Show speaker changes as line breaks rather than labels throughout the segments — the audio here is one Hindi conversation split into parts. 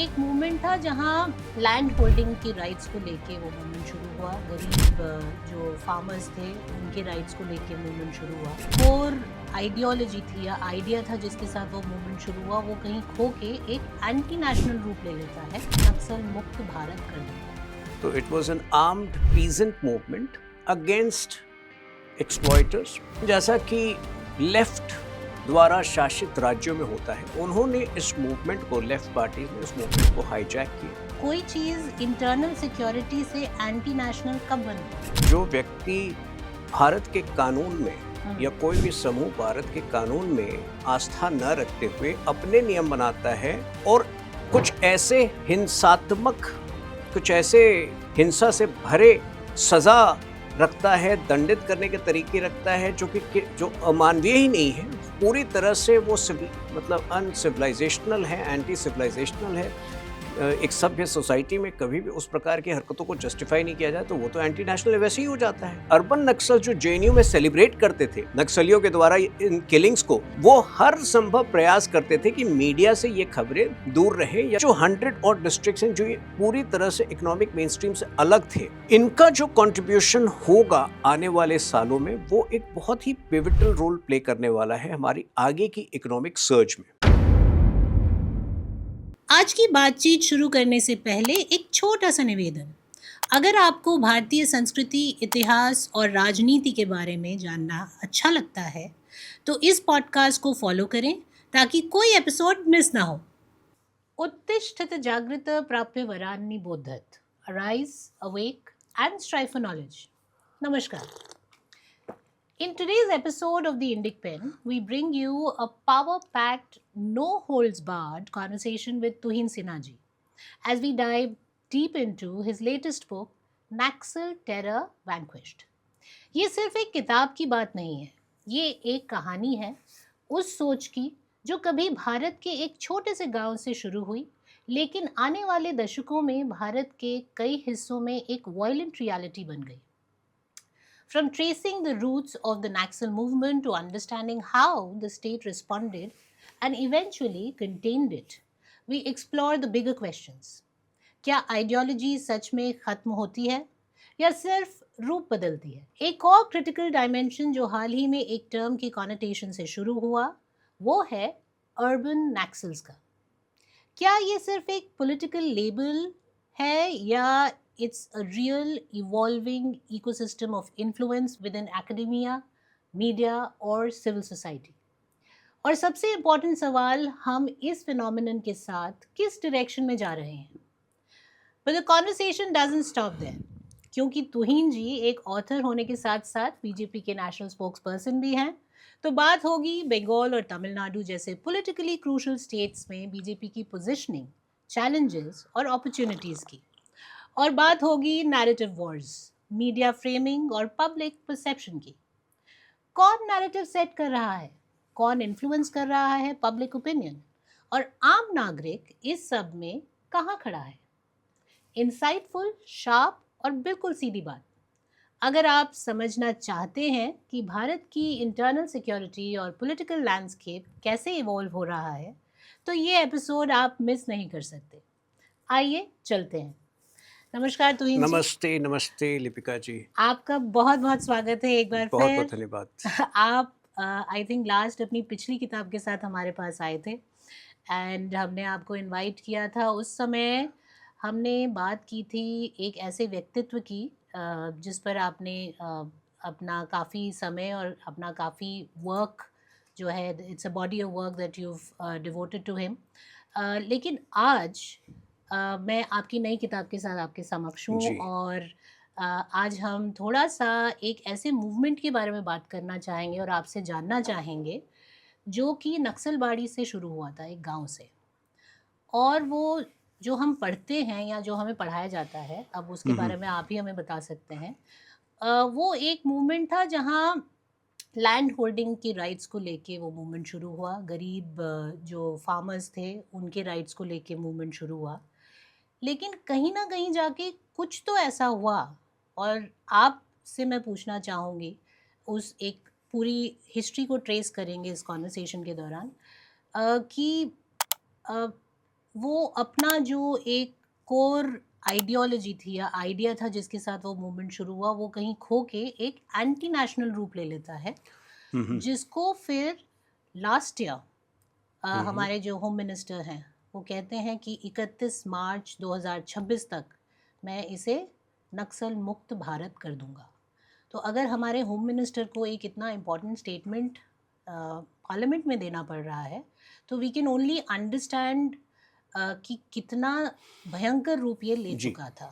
एक मूवमेंट था जहाँ लैंड होल्डिंग की राइट्स को लेके वो मूवमेंट शुरू हुआ। गरीब जो फार्मर्स थे उनके राइट्स को लेके मूवमेंट शुरू हुआ। और आइडियोलॉजी थी या आइडिया था जिसके साथ वो मूवमेंट शुरू हुआ, वो कहीं खो के एक एंटी नेशनल रूप ले लेता है, नक्सल मुक्त भारत करने।
तो it was an armed peasant movement against exploiters, जैसा कि लेफ्ट द्वारा शासित राज्यों में होता है। उन्होंने इस मूवमेंट को, लेफ्ट पार्टीज ने इस मूवमेंट को हाईजैक किया।
कोई चीज इंटरनल सिक्योरिटी से एंटी नेशनल कब बनी?
जो व्यक्ति भारत के कानून में या कोई भी समूह भारत के कानून में आस्था न रखते हुए अपने नियम बनाता है और कुछ ऐसे हिंसात्मक, कुछ ऐसे हिंसा से भरे सजा रखता है, दंडित करने के तरीके रखता है जो अमानवीय ही नहीं है, पूरी तरह से वो मतलब अनसिविलाइजेशनल है, एंटी सिविलाइजेशनल है। एक सभ्य सोसाइटी में कभी भी उस प्रकार की हरकतों को जस्टिफाई नहीं किया जाए तो वो तो एंटी नेशनल वैसे ही हो जाता है। अर्बन नक्सल जो जेएनयू में सेलिब्रेट करते थे नक्सलियों के द्वारा इन किलिंग्स को, वो हर संभव प्रयास करते थे कि मीडिया से ये खबरें दूर रहे। या जो 100 और डिस्ट्रिक्ट्स हैं जो ये पूरी तरह से इकोनॉमिक मेन स्ट्रीम से अलग थे, इनका जो कंट्रीब्यूशन होगा आने वाले सालों में, वो एक बहुत ही पिवटल रोल प्ले करने वाला है हमारी आगे की इकोनॉमिक सर्ज में।
आज की बातचीत शुरू करने से पहले एक छोटा सा निवेदन। अगर आपको भारतीय संस्कृति, इतिहास और राजनीति के बारे में जानना अच्छा लगता है तो इस पॉडकास्ट को फॉलो करें ताकि कोई एपिसोड मिस ना हो। उत्तिष्ठत जागृत प्राप्य वरान्नि बोधत, arise, awake and strive for knowledge. नमस्कार। In today's episode of the Indic Pen, we bring you a power-packed, no-holds-barred conversation with Tuhin Sinha ji as we dive deep into his latest book, Naxal Terror Vanquished. ये सिर्फ एक किताब की बात नहीं है, ये एक कहानी है उस सोच की जो कभी भारत के एक छोटे से गांव से शुरू हुई, लेकिन आने वाले दशकों में भारत के कई हिस्सों में एक वायलेंट रियलिटी बन गई। From tracing the roots of the Naxal movement to understanding how the state responded and eventually contained it, we explore the bigger questions. क्या आइडियोलॉजी सच में खत्म होती है या सिर्फ रूप बदलती है? एक और क्रिटिकल डायमेंशन जो हाल ही में एक टर्म की कॉनोटेशन से शुरू हुआ, वो है अर्बन नक्सल्स का। क्या ये सिर्फ एक पॉलिटिकल लेबल है या it's a real evolving ecosystem of influence within academia, media और civil society? और सबसे इम्पोर्टेंट सवाल, हम इस फिनोमिनन के साथ किस डायरेक्शन में जा रहे हैं? But the conversation doesn't stop there, क्योंकि तुहिन जी एक ऑथर होने के साथ साथ बीजेपी के नेशनल स्पोक्सपर्सन भी हैं। तो बात होगी बंगाल और तमिलनाडु जैसे पॉलिटिकली क्रूशल स्टेट्स में बीजेपी की पोजीशनिंग, चैलेंजेस और अपॉर्चुनिटीज़ की। और बात होगी नैरेटिव वॉर्स, मीडिया फ्रेमिंग और पब्लिक परसेप्शन की। कौन नैरेटिव सेट कर रहा है, कौन इन्फ्लुएंस कर रहा है पब्लिक ओपिनियन, और आम नागरिक इस सब में कहाँ खड़ा है? इंसाइटफुल, शार्प और बिल्कुल सीधी बात। अगर आप समझना चाहते हैं कि भारत की इंटरनल सिक्योरिटी और पॉलिटिकल लैंडस्केप कैसे इवॉल्व हो रहा है, तो ये एपिसोड आप मिस नहीं कर सकते। आइए चलते हैं। नमस्कार तुहिन जी।
नमस्ते, नमस्ते लिपिका जी।
आपका बहुत बहुत स्वागत है एक बार
बहुत
फिर।
बहुत धन्यवाद।
आप आई थिंक लास्ट अपनी पिछली किताब के साथ हमारे पास आए थे एंड हमने आपको इनवाइट किया था। उस समय हमने बात की थी एक ऐसे व्यक्तित्व की जिस पर आपने अपना काफ़ी समय और अपना काफ़ी वर्क जो है, it's a body of work that you devoted to him. लेकिन आज मैं आपकी नई किताब के साथ आपके समक्ष हूँ
जी।
और आज हम थोड़ा सा एक ऐसे मूवमेंट के बारे में बात करना चाहेंगे और आपसे जानना चाहेंगे जो कि नक्सलबाड़ी से शुरू हुआ था, एक गांव से। और वो जो हम पढ़ते हैं या जो हमें पढ़ाया जाता है, अब उसके बारे में आप ही हमें बता सकते हैं। वो एक मूवमेंट था जहाँ लैंड होल्डिंग की राइट्स को लेके वो मूवमेंट शुरू हुआ। गरीब जो फार्मर्स थे उनके राइट्स को लेके मूवमेंट शुरू हुआ। लेकिन कहीं ना कहीं जाके कुछ तो ऐसा हुआ, और आपसे मैं पूछना चाहूँगी, उस एक पूरी हिस्ट्री को ट्रेस करेंगे इस कॉन्वर्सेशन के दौरान कि वो अपना जो एक कोर आइडियोलॉजी थी या आइडिया था जिसके साथ वो मूवमेंट शुरू हुआ, वो कहीं खो के एक एंटी नेशनल रूप ले लेता है,
हम्म,
जिसको फिर लास्ट ईयर
हम्म,
हमारे जो होम मिनिस्टर हैं वो कहते हैं कि 31 मार्च 2026 तक मैं इसे नक्सल मुक्त भारत कर दूंगा। तो अगर हमारे होम मिनिस्टर को एक इतना इम्पोर्टेंट स्टेटमेंट पार्लियामेंट में देना पड़ रहा है, तो वी कैन ओनली अंडरस्टैंड कि कितना भयंकर रूप ये ले
जी।
चुका था।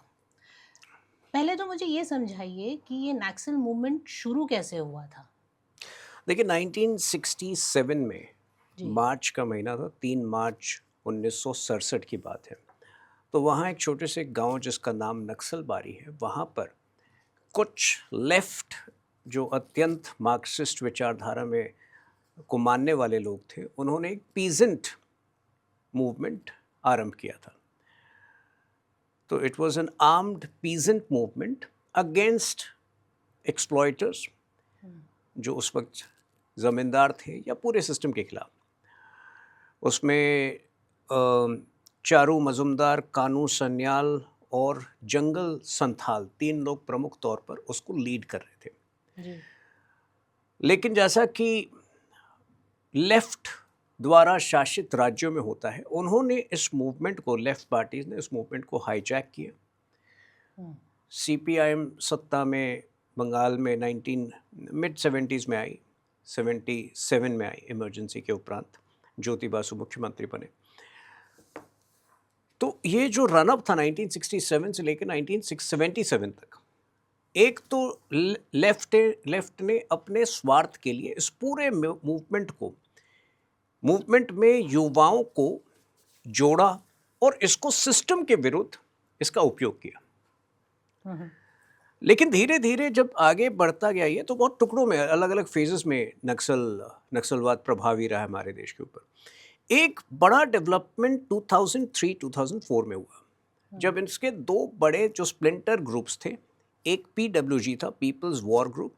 पहले तो मुझे ये समझाइए कि ये नक्सल मूवमेंट शुरू कैसे हुआ था?
देखिए 1967 में
जी।
मार्च का महीना था, 3 मार्च 1967 की बात है। तो वहाँ एक छोटे से गांव जिसका नाम नक्सलबारी है, वहाँ पर कुछ लेफ्ट जो अत्यंत मार्क्सिस्ट विचारधारा में को मानने वाले लोग थे, उन्होंने एक पीजेंट मूवमेंट आरंभ किया था। तो it was an armed peasant movement against exploiters, जो उस वक्त ज़मींदार थे, या पूरे सिस्टम के खिलाफ। उसमें चारू मजुमदार, कानू सन्याल और जंगल संथाल, 3 लोग प्रमुख तौर पर उसको लीड कर रहे थे।
जी।
लेकिन जैसा कि लेफ्ट द्वारा शासित राज्यों में होता है, उन्होंने इस मूवमेंट को, लेफ्ट पार्टीज ने इस मूवमेंट को हाईजैक किया।
हम्म,
सीपीआईएम सत्ता में बंगाल में 19 मिड 70s में आई, 77 में आई इमरजेंसी के उपरांत, ज्योति बासु मुख्यमंत्री बने। तो ये जो रनअप था 1967 से लेकर 1977 तक, एक तो लेफ्ट ने अपने स्वार्थ के लिए इस पूरे मूवमेंट में युवाओं को जोड़ा और इसको सिस्टम के विरुद्ध इसका उपयोग किया।
हम्म,
लेकिन धीरे धीरे जब आगे बढ़ता गया ये, तो बहुत टुकड़ों में, अलग अलग फेजेस में नक्सलवाद प्रभावी रहा हमारे देश के ऊपर। एक बड़ा डेवलपमेंट 2003-2004 में हुआ, जब इसके 2 बड़े जो स्प्लिंटर ग्रुप्स थे, एक पीडब्ल्यूजी था, पीपल्स वॉर ग्रुप,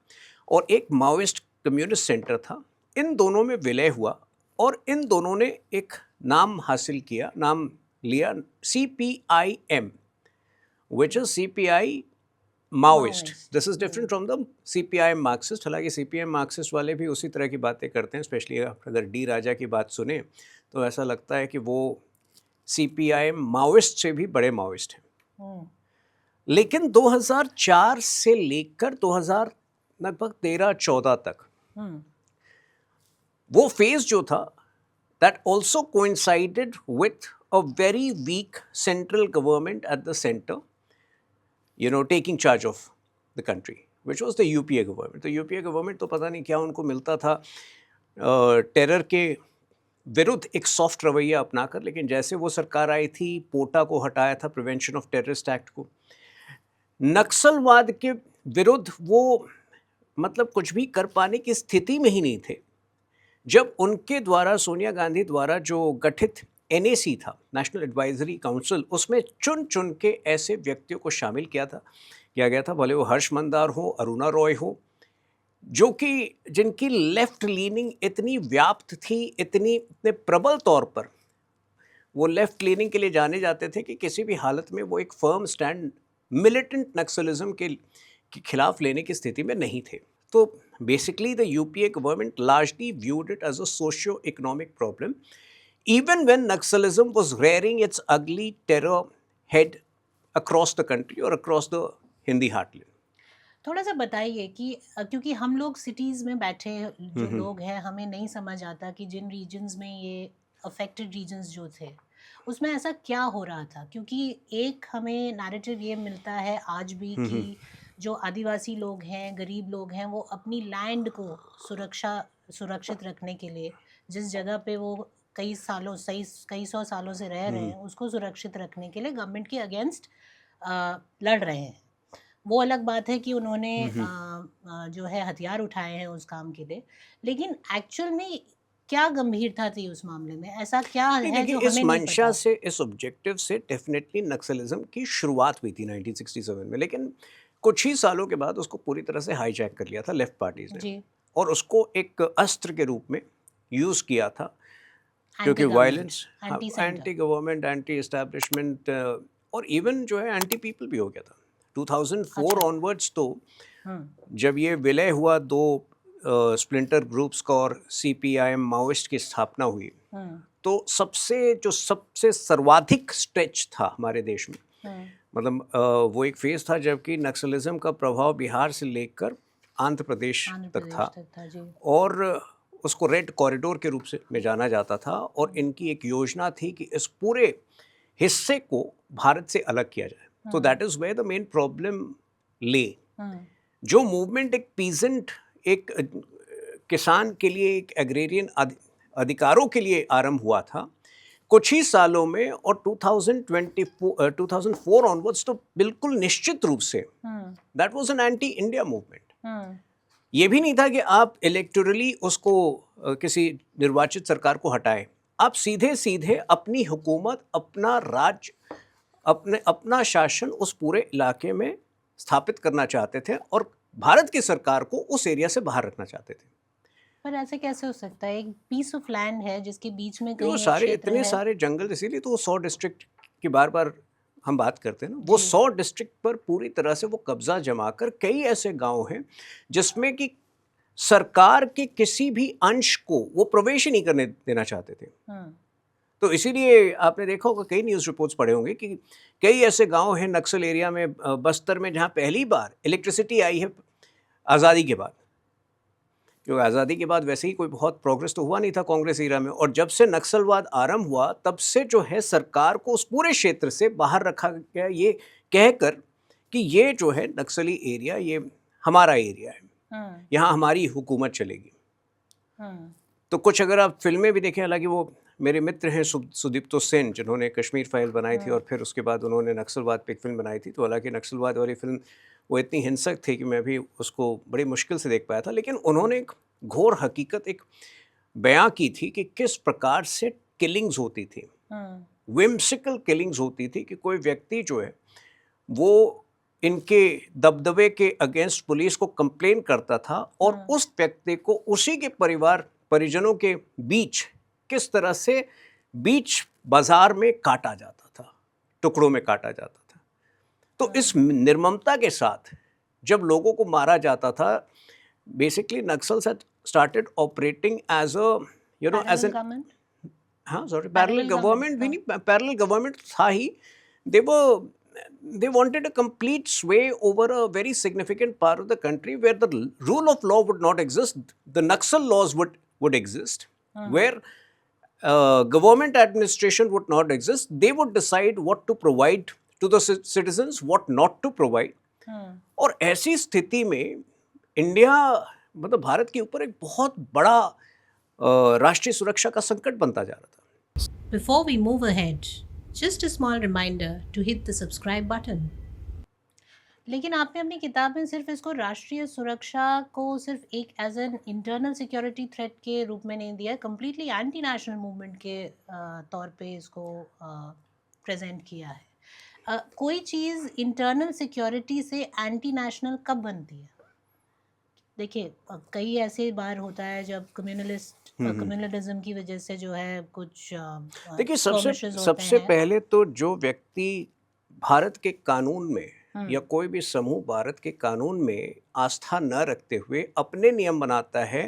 और एक माओइस्ट कम्युनिस्ट सेंटर था। इन दोनों में विलय हुआ और इन दोनों ने एक नाम लिया CPIM, which is CPI Maoist.
Maoist,
this is different from the CPIM Marxist. हालांकि CPIM मार्क्सिस्ट वाले भी उसी तरह की बातें करते हैं, स्पेशली अगर डी राजा की बात सुने तो ऐसा लगता है कि वो CPIM माओइस्ट से भी बड़े माओइस्ट हैं।
हम्म,
लेकिन 2004 से लेकर 2000 लगभग 13-14 तक
हम्म,
वो फेज जो था, that also coincided with a very weak central government at the centre, taking charge of the country, which was the UPA government. तो UPA government तो पता नहीं क्या उनको मिलता था टेरर के विरुद्ध एक सॉफ्ट रवैया अपनाकर। लेकिन जैसे वो सरकार आई थी, पोटा को हटाया था, प्रिवेंशन ऑफ टेररिस्ट एक्ट को, नक्सलवाद के विरुद्ध वो मतलब कुछ भी कर पाने की स्थिति में ही नहीं थे। जब उनके द्वारा, सोनिया गांधी द्वारा जो गठित NAC था, नेशनल एडवाइजरी काउंसिल, उसमें चुन चुन के ऐसे व्यक्तियों को शामिल किया गया था, भले वो हर्ष मंदार हो, अरुणा रॉय हो, जिनकी लेफ्ट लीनिंग इतनी व्याप्त थी, इतने प्रबल तौर पर वो लेफ्ट लीनिंग के लिए जाने जाते थे कि किसी भी हालत में वो एक फर्म स्टैंड मिलिटेंट नक्सलिज्म के खिलाफ लेने की स्थिति में नहीं थे। तो basically the UPA government largely viewed it as a socio-economic problem, even when Naxalism was rearing its ugly terror head across the country or across the Hindi heartland.
थोड़ा सा बताइए कि क्योंकि हम लोग सिटीज़ में बैठे जो लोग हैं, हमें नहीं समझ आता कि जिन रीजन्स में ये अफेक्टेड रीजन्स जो थे उसमें ऐसा क्या हो रहा था। क्योंकि एक हमें नैरेटिव ये मिलता है आज भी कि जो आदिवासी लोग हैं, गरीब लोग हैं, वो अपनी लैंड को सुरक्षित रखने के लिए, जिस जगह पे वो कई सौ सालों से रह रहे हैं, उसको सुरक्षित रखने के लिए गवर्नमेंट के अगेंस्ट लड़ रहे हैं। वो अलग बात है कि उन्होंने जो है हथियार उठाए हैं उस काम के लिए, लेकिन एक्चुअल में क्या गंभीरता थी उस मामले में? ऐसा क्या है
देखिए,
जो
इस
हमें नहीं
मंशा
पता?
से, इस ऑब्जेक्टिव से डेफिनेटली नक्सलिज्म की शुरुआत हुई थी 1967 में, लेकिन कुछ ही सालों के बाद उसको पूरी तरह से हाईजैक कर लिया था लेफ्ट पार्टीज ने,
जी।
और उसको एक अस्त्र के रूप में यूज़ किया था क्योंकि violence,
anti
anti government, anti establishment और इवन जो है एंटी पीपल भी हो गया था 2004
अच्छा।
ऑनवर्ड्स। तो
हम्म
जब ये विलय हुआ दो स्प्लिंटर ग्रुप्स का और सीपीआईएम माओइस्ट की स्थापना हुई,
हम्म
तो सबसे सर्वाधिक स्ट्रेच था हमारे देश में,
हम्म
मतलब वो एक फेज था जबकि नक्सलिज्म का प्रभाव बिहार से लेकर आंध्र प्रदेश
आंध्र
तक
प्रदेश
था
तक था जी।
और उसको रेड कॉरिडोर के रूप से में जाना जाता था। और इनकी एक योजना थी कि इस पूरे हिस्से को भारत से अलग किया जाए। तो that is where the main problem lay.
Hmm
जो मूवमेंट एक पीजेंट, एक किसान के लिए, एक एग्रेरियन अधिकारों के लिए आरंभ हुआ था, कुछ ही सालों में और 2004 ऑनवर्ड्स तो बिल्कुल निश्चित रूप say that was an anti India movement. ये भी नहीं था कि आप इलेक्टोरली उसको किसी निर्वाचित सरकार को हटाएं, आप सीधे सीधे अपनी हुकूमत, अपना राज, अपना शासन उस पूरे इलाके में स्थापित करना चाहते थे और भारत की सरकार को उस एरिया से बाहर रखना चाहते थे।
पर ऐसे कैसे हो सकता है? एक पीस ऑफ लैंड है जिसके बीच में
वो
कहीं एक
सारे
क्षेत्र
इतने
है।
सारे जंगल, इसीलिए तो वो 100 डिस्ट्रिक्ट की बार बार हम बात करते हैं ना, वो 100 डिस्ट्रिक्ट पर पूरी तरह से वो कब्जा जमाकर कई ऐसे गांव हैं जिसमें कि सरकार के किसी भी अंश को वो प्रवेश ही नहीं करने देना चाहते थे। तो इसीलिए आपने देखा होगा, कई न्यूज़ रिपोर्ट्स पढ़े होंगे कि कई ऐसे गांव हैं नक्सल एरिया में, बस्तर में, जहां पहली बार इलेक्ट्रिसिटी आई है आज़ादी के बाद। क्योंकि आज़ादी के बाद वैसे ही कोई बहुत प्रोग्रेस तो हुआ नहीं था कांग्रेस एरा में, और जब से नक्सलवाद आरंभ हुआ तब से जो है सरकार को उस पूरे क्षेत्र से बाहर रखा गया, ये कहकर कि ये जो है नक्सली एरिया, ये हमारा एरिया है, यहाँ हमारी हुकूमत चलेगी। तो कुछ अगर आप फिल्में भी देखें, हालांकि वो मेरे मित्र हैं सुदीप्तो सेन, जिन्होंने कश्मीर फाइल बनाई थी और फिर उसके बाद उन्होंने नक्सलवाद पे एक फिल्म बनाई थी, तो हालांकि नक्सलवाद वाली फिल्म वो इतनी हिंसक थी कि मैं भी उसको बड़ी मुश्किल से देख पाया था, लेकिन उन्होंने एक घोर हकीकत एक बयां की थी कि किस प्रकार से किलिंग्स होती थी, विम्सिकल किलिंग्स होती थी, कि कोई व्यक्ति जो है वो इनके दबदबे के अगेंस्ट पुलिस को कंप्लेन करता था और उस व्यक्ति को उसी के परिजनों के बीच किस तरह से बीच बाजार में काटा जाता था, टुकड़ों में काटा जाता था। तो इस निर्ममता के साथ जब लोगों को मारा जाता था, basically Naxals had started operating as a as an parallel government भी नहीं, पैरेलल गवर्नमेंट था ही। They wanted a complete sway over a very significant part of the country where the rule of law would not exist. The Naxal laws would exist, where government administration would not exist. They would decide what to provide to the citizens, what not to provide. और ऐसी स्थिति में इंडिया, मतलब भारत के ऊपर एक बहुत बड़ा राष्ट्रीय सुरक्षा का संकट बनता जा रहा था।
Before we move ahead, just a small reminder to hit the subscribe button. लेकिन आपने अपनी किताब में सिर्फ इसको राष्ट्रीय सुरक्षा को सिर्फ एक as an internal security threat के रूप में नहीं दिया, कम्प्लीटली एंटी नेशनल मूवमेंट के तौर पे इसको प्रेजेंट किया है। कोई चीज़ इंटरनल सिक्योरिटी से एंटी नेशनल कब बनती है? देखिए, कई ऐसे बार होता है जब कम्युनलिज्म की वजह से जो है कुछ
देखिए, सबसे पहले तो जो व्यक्ति भारत के कानून में या कोई भी समूह भारत के कानून में आस्था न रखते हुए अपने नियम बनाता है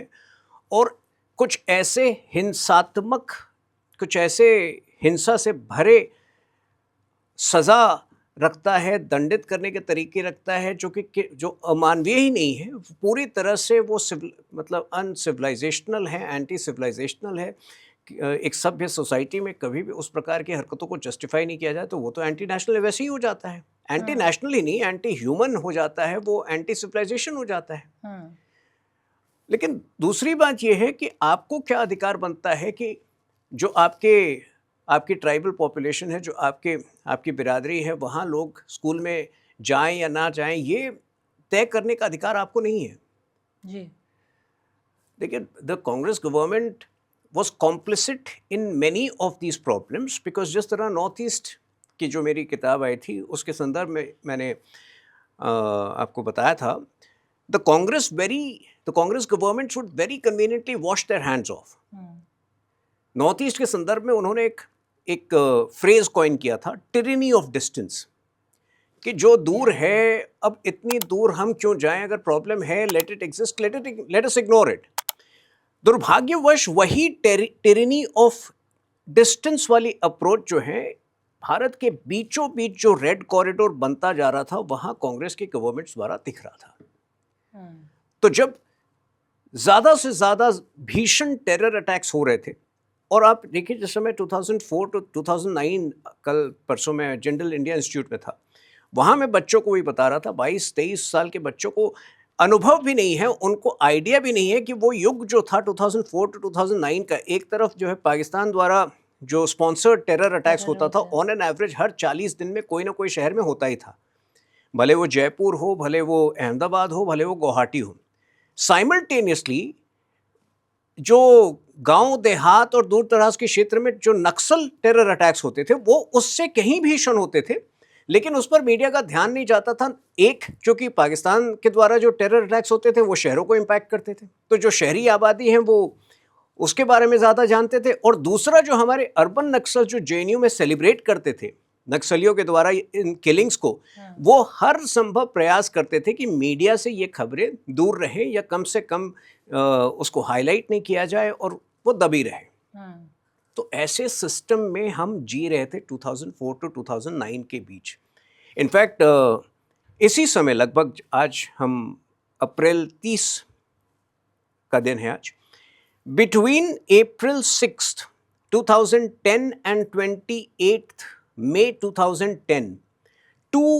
और कुछ ऐसे हिंसात्मक, कुछ ऐसे हिंसा से भरे सजा रखता है, दंडित करने के तरीके रखता है जो अमानवीय ही नहीं है, पूरी तरह से वो मतलब अनसिविलाइजेशनल है, एंटी सिविलाइजेशनल है। एक सभ्य सोसाइटी में कभी भी उस प्रकार की हरकतों को जस्टिफाई नहीं किया जाए तो वो तो एंटी नेशनल वैसे ही हो जाता है, एंटी नेशनल ही नहीं, एंटी ह्यूमन हो जाता है, वो एंटी सिविलाइजेशन हो जाता है। लेकिन दूसरी बात यह है कि आपको क्या अधिकार बनता है कि जो आपकी ट्राइबल पॉपुलेशन है, जो आपकी बिरादरी है, वहाँ लोग स्कूल में जाएं या ना जाएं, ये तय करने का अधिकार आपको नहीं है
जी।
देखिए, the Congress government was complicit in many of these problems because जिस तरह नॉर्थ ईस्ट की जो मेरी किताब आई थी उसके संदर्भ में मैंने आपको बताया था, the Congress government should very conveniently wash their hands off. North east के संदर्भ में उन्होंने एक फ्रेज कॉइन किया था, टिरेनी ऑफ डिस्टेंस, कि जो दूर है, अब इतनी दूर हम क्यों जाएं, अगर प्रॉब्लम है let it exist, let us ignore it. दुर्भाग्यवश वही टिरेनी ऑफ डिस्टेंस वाली अप्रोच जो है, भारत के बीचों बीच जो रेड कॉरिडोर बनता जा रहा था, वहां कांग्रेस की गवर्नमेंट्स द्वारा दिख रहा था। तो जब ज्यादा से ज्यादा भीषण टेरर अटैक्स हो रहे थे, और आप देखिए जिस समय 2004 टू 2009, कल परसों में जनरल इंडिया इंस्टीट्यूट में था, वहाँ मैं बच्चों को भी बता रहा था, 22-23 साल के बच्चों को अनुभव भी नहीं है, उनको आइडिया भी नहीं है कि वो युग जो था 2004 टू 2009 का, एक तरफ जो है पाकिस्तान द्वारा जो स्पॉन्सर्ड टेरर अटैक्स होता था, ऑन एन एवरेज हर 40 दिन में कोई ना कोई शहर में होता ही था, भले वो जयपुर हो, भले वो अहमदाबाद हो, भले वो गुवाहाटी हो। साइमल्टेनियसली जो गांव देहात और दूर दराज के क्षेत्र में जो नक्सल टेरर अटैक्स होते थे, वो उससे कहीं भीषण होते थे, लेकिन उस पर मीडिया का ध्यान नहीं जाता था। एक, क्योंकि पाकिस्तान के द्वारा जो टेरर अटैक्स होते थे वो शहरों को इम्पैक्ट करते थे, तो जो शहरी आबादी है वो उसके बारे में ज़्यादा जानते थे। और दूसरा, जो हमारे अर्बन नक्सल जो जेएनयू में सेलिब्रेट करते थे नक्सलियों के द्वारा इन किलिंग्स को, वो हर संभव प्रयास करते थे कि मीडिया से ये खबरें दूर रहें या कम से कम उसको हाईलाइट नहीं किया जाए और वो दबी रहे। तो ऐसे सिस्टम में हम जी रहे थे 2004 टू 2009 के बीच। इनफैक्ट इसी समय लगभग, आज हम अप्रैल 30 का दिन है आज, between April 6, 2010 and 28 May 2010, two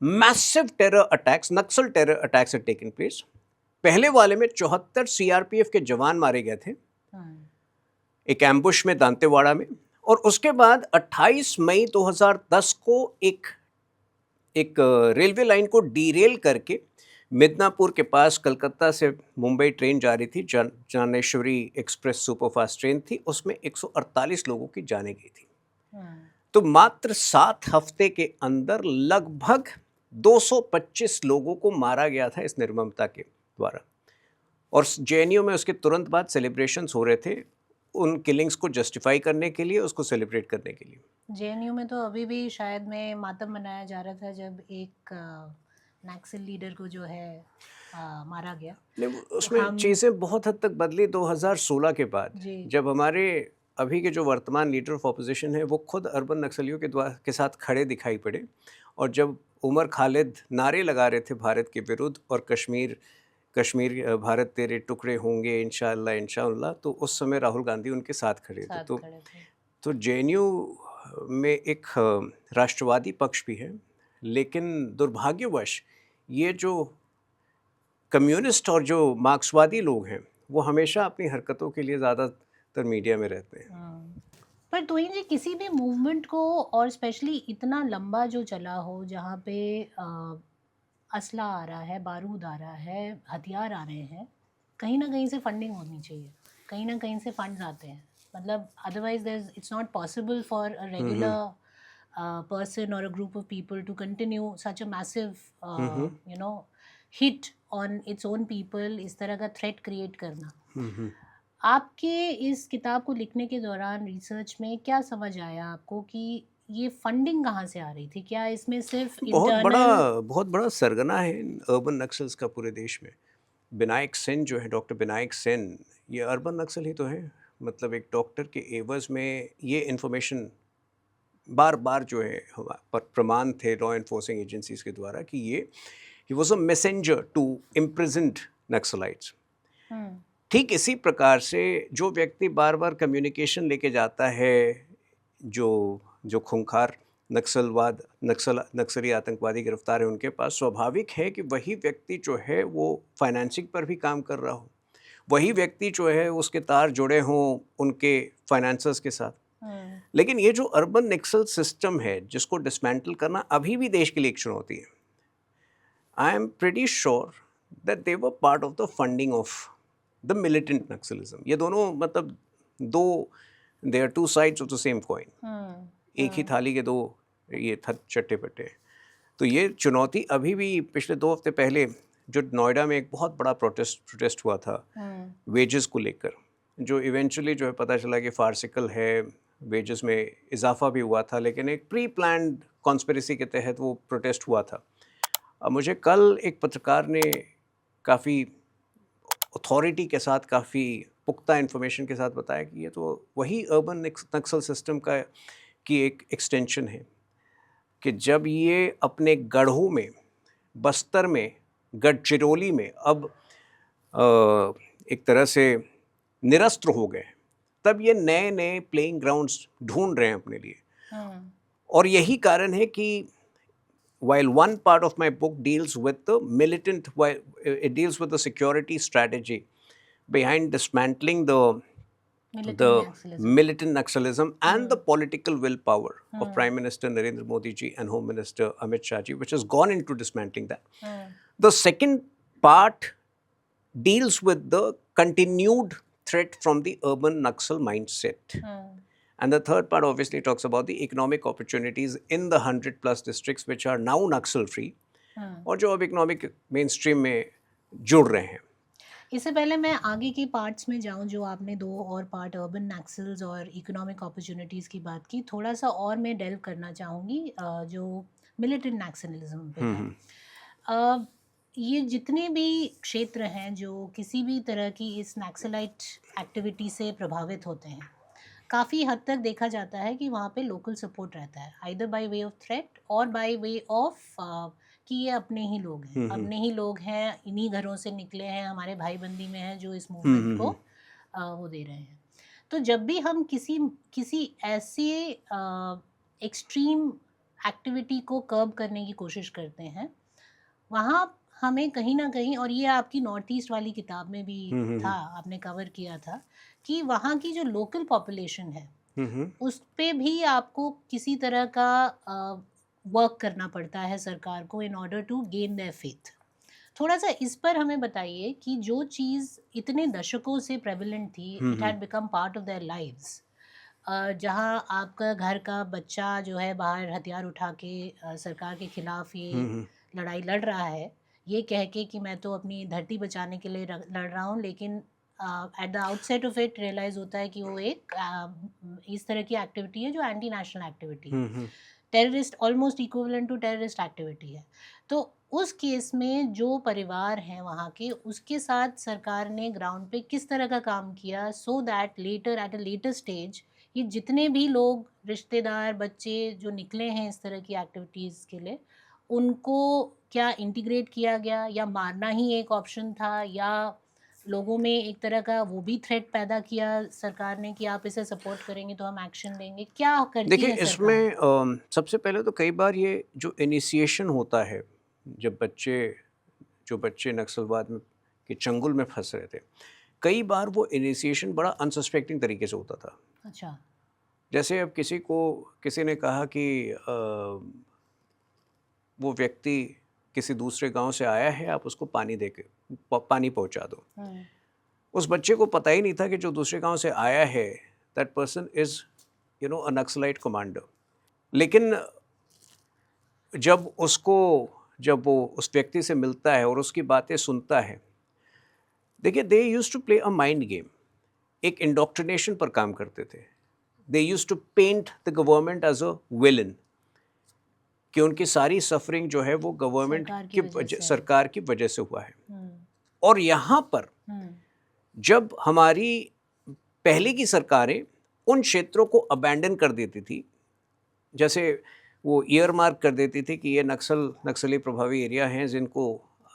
massive terror attacks, Naxal terror attacks had taken place. पहले वाले में 74 सीआरपीएफ के जवान मारे गए थे, एक एम्बुश में दांतेवाड़ा में। और उसके बाद 28 मई 2010 को एक रेलवे लाइन को डीरेल करके मिदनापुर के पास कलकत्ता से मुंबई ट्रेन जा रही थी, जानेश्वरी एक्सप्रेस सुपरफास्ट ट्रेन थी, उसमें 148 लोगों की जानें गई थी। तो मात्र 7 हफ्ते के अंदर लगभग 225 लोगों को मारा गया था इस निर्ममता के द्वारा। और जेएनयू में उसके तुरंत बाद सेलिब्रेशंस हो रहे थे उन किलिंग्स को जस्टिफाई करने के लिए, उसको सेलिब्रेट करने के लिए।
जेएनयू में तो अभी भी शायद में मातम मनाया जा रहा था जब एक नक्सल लीडर को जो है मारा गया।
उसमें चीज़ें बहुत हद तक बदली 2016 के बाद, जब हमारे अभी के जो वर्तमान लीडर ऑफ ऑपोजिशन है वो खुद अर्बन नक्सलियों के साथ खड़े दिखाई पड़े। और जब उमर खालिद नारे लगा रहे थे भारत के विरुद्ध, और कश्मीर भारत तेरे टुकड़े होंगे इंशाअल्लाह इंशाअल्लाह, तो उस समय राहुल गांधी उनके साथ खड़े थे। तो जेएनयू में एक राष्ट्रवादी पक्ष भी है, लेकिन दुर्भाग्यवश ये जो कम्युनिस्ट और जो मार्क्सवादी लोग हैं वो हमेशा अपनी हरकतों के लिए ज़्यादातर मीडिया में रहते हैं।
पर तोहिन जी, किसी भी मूवमेंट को, और स्पेशली इतना लंबा जो चला हो, जहाँ पे असला आ रहा है, बारूद आ रहा है, हथियार आ रहे हैं, कहीं ना कहीं से फंडिंग होनी चाहिए, कहीं ना कहीं से फंड्स आते हैं। मतलब otherwise it's not possible for a regular person or a group of people to continue such a massive hit on its own people, इस तरह का थ्रेट क्रिएट करना। आपके इस किताब को लिखने के दौरान रिसर्च में क्या समझ आया आपको कि ये फंडिंग कहाँ से आ रही थी? क्या इसमें सिर्फ
बहुत बड़ा सरगना है अर्बन नक्सल्स का पूरे देश में। विनायक सेन जो है, डॉक्टर विनायक सेन, ये अर्बन नक्सल ही तो है। मतलब एक डॉक्टर के एवज में ये इन्फॉर्मेशन बार बार जो है पर प्रमाण थे लॉ एनफोर्सिंग एजेंसीज के द्वारा कि ये ही was a messenger to imprisoned Naxalites. ठीक इसी प्रकार से जो व्यक्ति बार बार कम्युनिकेशन लेके जाता है, जो खूंखार नक्सली आतंकवादी गिरफ्तार है उनके पास, स्वाभाविक है कि वही व्यक्ति जो है वो फाइनेंसिंग पर भी काम कर रहा हो, वही व्यक्ति जो है उसके तार जुड़े हों उनके फाइनेंसर्स के साथ। लेकिन ये जो अर्बन नक्सल सिस्टम है जिसको डिसमेंटल करना अभी भी देश के लिए एक चुनौती है। I am pretty sure that they were part of the funding of the militant Naxalism. ये दोनों मतलब they are two sides of the same coin, एक ही थाली के दो ये चट्टे पट्टे। तो ये चुनौती अभी भी, पिछले 2 हफ्ते पहले जो नोएडा में एक बहुत बड़ा प्रोटेस्ट हुआ था वेजेस को लेकर, जो इवेंचुअली जो है पता चला कि फार्सिकल है, वेजेस में इजाफा भी हुआ था, लेकिन एक प्री प्लान्ड कॉन्स्पिरेसी के तहत वो प्रोटेस्ट हुआ था। अब मुझे कल एक पत्रकार ने काफ़ी अथॉरिटी के साथ, काफ़ी पुख्ता इन्फॉर्मेशन के साथ बताया कि ये तो वही अर्बन नक्सल सिस्टम की एक एक्सटेंशन है, कि जब ये अपने गढ़ों में, बस्तर में, गढ़चिरौली में अब एक तरह से निरस्त्र हो गए, तब ये नए नए प्लेइंग ग्राउंड्स ढूंढ रहे हैं अपने लिए। और यही कारण है कि while one part of my book deals with the militant, it deals with the security strategy behind dismantling the militant Naxalism and the political willpower of Prime Minister Narendra Modi ji and Home Minister Amit Shah ji, which has gone into dismantling that. The second part deals with the continued threat from the urban Naxal mindset. And the third part obviously talks about the economic opportunities in the 100+ districts which are now Naxal free और जो अब इकोनॉमिक मेन स्ट्रीम में जुड़ रहे हैं।
इससे पहले मैं आगे के पार्ट्स में जाऊं, जो आपने 2 और पार्ट अर्बन नक्सल्स और इकोनॉमिक अपॉर्चुनिटीज़ की बात की, थोड़ा सा और मैं डेल्व करना चाहूँगी जो मिलिटेंट नक्सलिज्म पे है। ये जितने भी क्षेत्र हैं जो किसी भी तरह की इस नक्सलाइट एक्टिविटी से प्रभावित होते हैं, काफ़ी हद तक देखा जाता है कि वहाँ पे लोकल सपोर्ट रहता है, either by way of threat और बाय वे ऑफ कि ये अपने ही लोग हैं, अपने ही लोग हैं, इन्हीं घरों से निकले हैं, हमारे भाई बंदी में हैं जो इस मूवमेंट को वो दे रहे हैं। तो जब भी हम किसी ऐसे एक्सट्रीम एक्टिविटी को कर्ब करने की कोशिश करते हैं, वहाँ हमें कहीं ना कहीं, और ये आपकी नॉर्थ ईस्ट वाली किताब में भी था, आपने कवर किया था, कि वहाँ की जो लोकल पॉपुलेशन है उस पे भी आपको किसी तरह का वर्क करना पड़ता है सरकार को in order to gain their faith. थोड़ा सा इस पर हमें बताइए कि जो चीज़ इतने दशकों से प्रेवलेंट थी, it had become part of their lives, जहाँ आपका घर का बच्चा जो है बाहर हथियार उठा के सरकार के खिलाफ ये लड़ाई लड़ रहा है, ये कह के कि मैं तो अपनी धरती बचाने के लिए लड़ रहा हूँ, लेकिन at the outset of it realise होता है कि वो एक इस तरह की एक्टिविटी है जो एंटी नेशनल एक्टिविटी है, terrorist, almost equivalent to terrorist activity है। तो उस केस में जो परिवार हैं वहाँ के, उसके साथ सरकार ने ग्राउंड पे किस तरह का काम किया so that later at a later stage ये जितने भी लोग, रिश्तेदार, बच्चे जो निकले हैं इस तरह की एक्टिविटीज़ के लिए, उनको क्या इंटीग्रेट किया गया, या मारना ही एक ऑप्शन था, या लोगों में एक तरह का वो भी थ्रेट पैदा किया सरकार ने कि आप इसे सपोर्ट करेंगे तो हम एक्शन लेंगे, क्या करती है
देखिए, इसमें सबसे पहले तो कई बार ये जो इनिशिएशन होता है, जब बच्चे नक्सलवाद में के चंगुल में फंस रहे थे, कई बार वो इनिशिएशन बड़ा अनसस्पेक्टिंग तरीके से होता था।
अच्छा।
जैसे अब किसी ने कहा कि वो व्यक्ति किसी दूसरे गांव से आया है, आप उसको पानी पहुंचा दो। उस बच्चे को पता ही नहीं था कि जो दूसरे गांव से आया है, that person is a naxalite commander. लेकिन जब वो उस व्यक्ति से मिलता है और उसकी बातें सुनता है, देखिए, they used to play a mind game, एक इंडोक्ट्रिनेशन पर काम करते थे। They used to paint the government as a villain, कि उनकी सारी सफरिंग जो है वो गवर्नमेंट सरकार की वजह से हुआ है। और यहाँ पर जब हमारी पहले की सरकारें उन क्षेत्रों को अबैंडन कर देती थी, जैसे वो ईयर मार्क कर देती थी कि ये नक्सली प्रभावी एरिया हैं, जिनको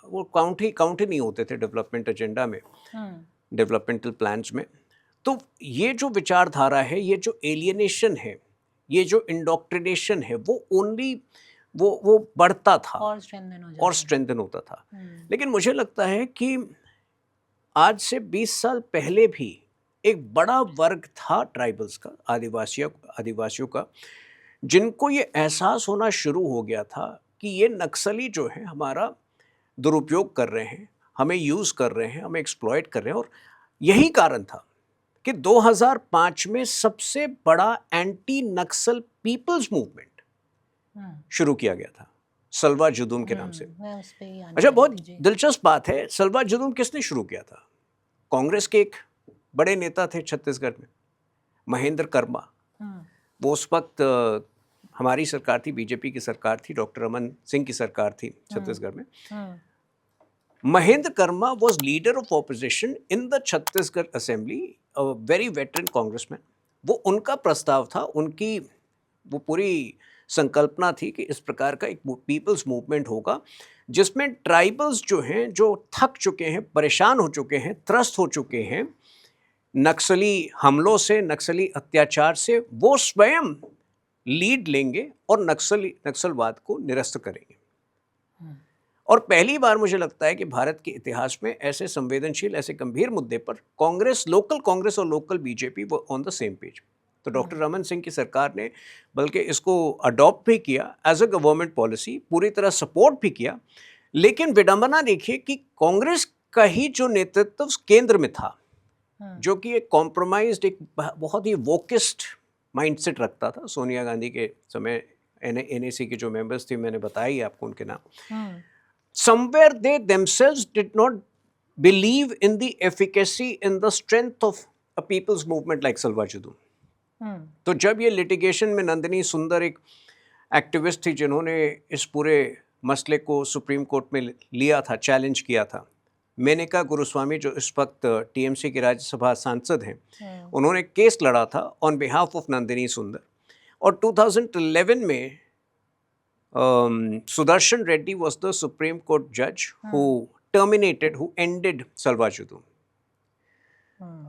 वो काउंट ही नहीं होते थे डेवलपमेंट एजेंडा में, डेवलपमेंटल प्लान्स में। तो ये जो विचारधारा है, ये जो एलियनेशन है, ये जो इंडोक्ट्रिनेशन है, वो ओनली वो बढ़ता था और स्ट्रेंथन होता था। लेकिन मुझे लगता है कि आज से 20 साल पहले भी एक बड़ा वर्ग था ट्राइबल्स का, आदिवासियों का, जिनको ये एहसास होना शुरू हो गया था कि ये नक्सली जो है हमारा दुरुपयोग कर रहे हैं, हमें यूज़ कर रहे हैं, हमें एक्सप्लॉइट कर रहे हैं। और यही कारण था कि 2005 में सबसे बड़ा एंटी नक्सल पीपल्स मूवमेंट शुरू किया गया था, सलवा जुदूम के नाम से। अच्छा, बहुत दिलचस्प बात है, सलवा जुदूम किसने शुरू किया था? कांग्रेस के एक बड़े नेता थे छत्तीसगढ़ में, महेंद्र कर्मा। वो उस वक्त हमारी सरकार थी, बीजेपी की सरकार थी, डॉक्टर रमन सिंह की सरकार थी छत्तीसगढ़ में। Mahendra Karma was leader of opposition in the Chhattisgarh assembly, a very veteran congressman। वो उनका प्रस्ताव था, उनकी वो पूरी संकल्पना थी कि इस प्रकार का एक पीपल्स मूवमेंट होगा जिसमें ट्राइबल्स जो हैं, जो थक चुके हैं, परेशान हो चुके हैं, त्रस्त हो चुके हैं नक्सली हमलों से, नक्सली अत्याचार से, वो स्वयं लीड लेंगे और नक्सलवाद को निरस्त करेंगे। और पहली बार मुझे लगता है कि भारत के इतिहास में ऐसे संवेदनशील, ऐसे गंभीर मुद्दे पर कांग्रेस, लोकल कांग्रेस और लोकल बीजेपी वो ऑन द सेम पेज। तो डॉक्टर रमन सिंह की सरकार ने बल्कि इसको अडॉप्ट भी किया एज अ गवर्नमेंट पॉलिसी, पूरी तरह सपोर्ट भी किया। लेकिन विडंबना देखिए कि कांग्रेस का ही जो नेतृत्व केंद्र में था, जो कि एक कॉम्प्रोमाइज्ड, एक बहुत ही वोकिस्ट माइंडसेट रखता था सोनिया गांधी के समय, एनएसी के जो मेंबर्स थे, मैंने बताया ही आपको उनके नाम। Somewhere they themselves did not believe in the efficacy, in the strength of a people's movement like Salwa Judum। तो जब ये लिटिगेशन में नंदिनी सुंदर एक एक्टिविस्ट थी जिन्होंने इस पूरे मसले को सुप्रीम कोर्ट में लिया था, चैलेंज किया था, मेनका गुरुस्वामी जो इस वक्त टीएमसी के राज्यसभा सांसद हैं, उन्होंने केस लड़ा था ऑन बिहाफ ऑफ नंदिनी सुंदर। और 2011 में Sudarshan Reddy was the Supreme Court judge who ended Salwa Judum।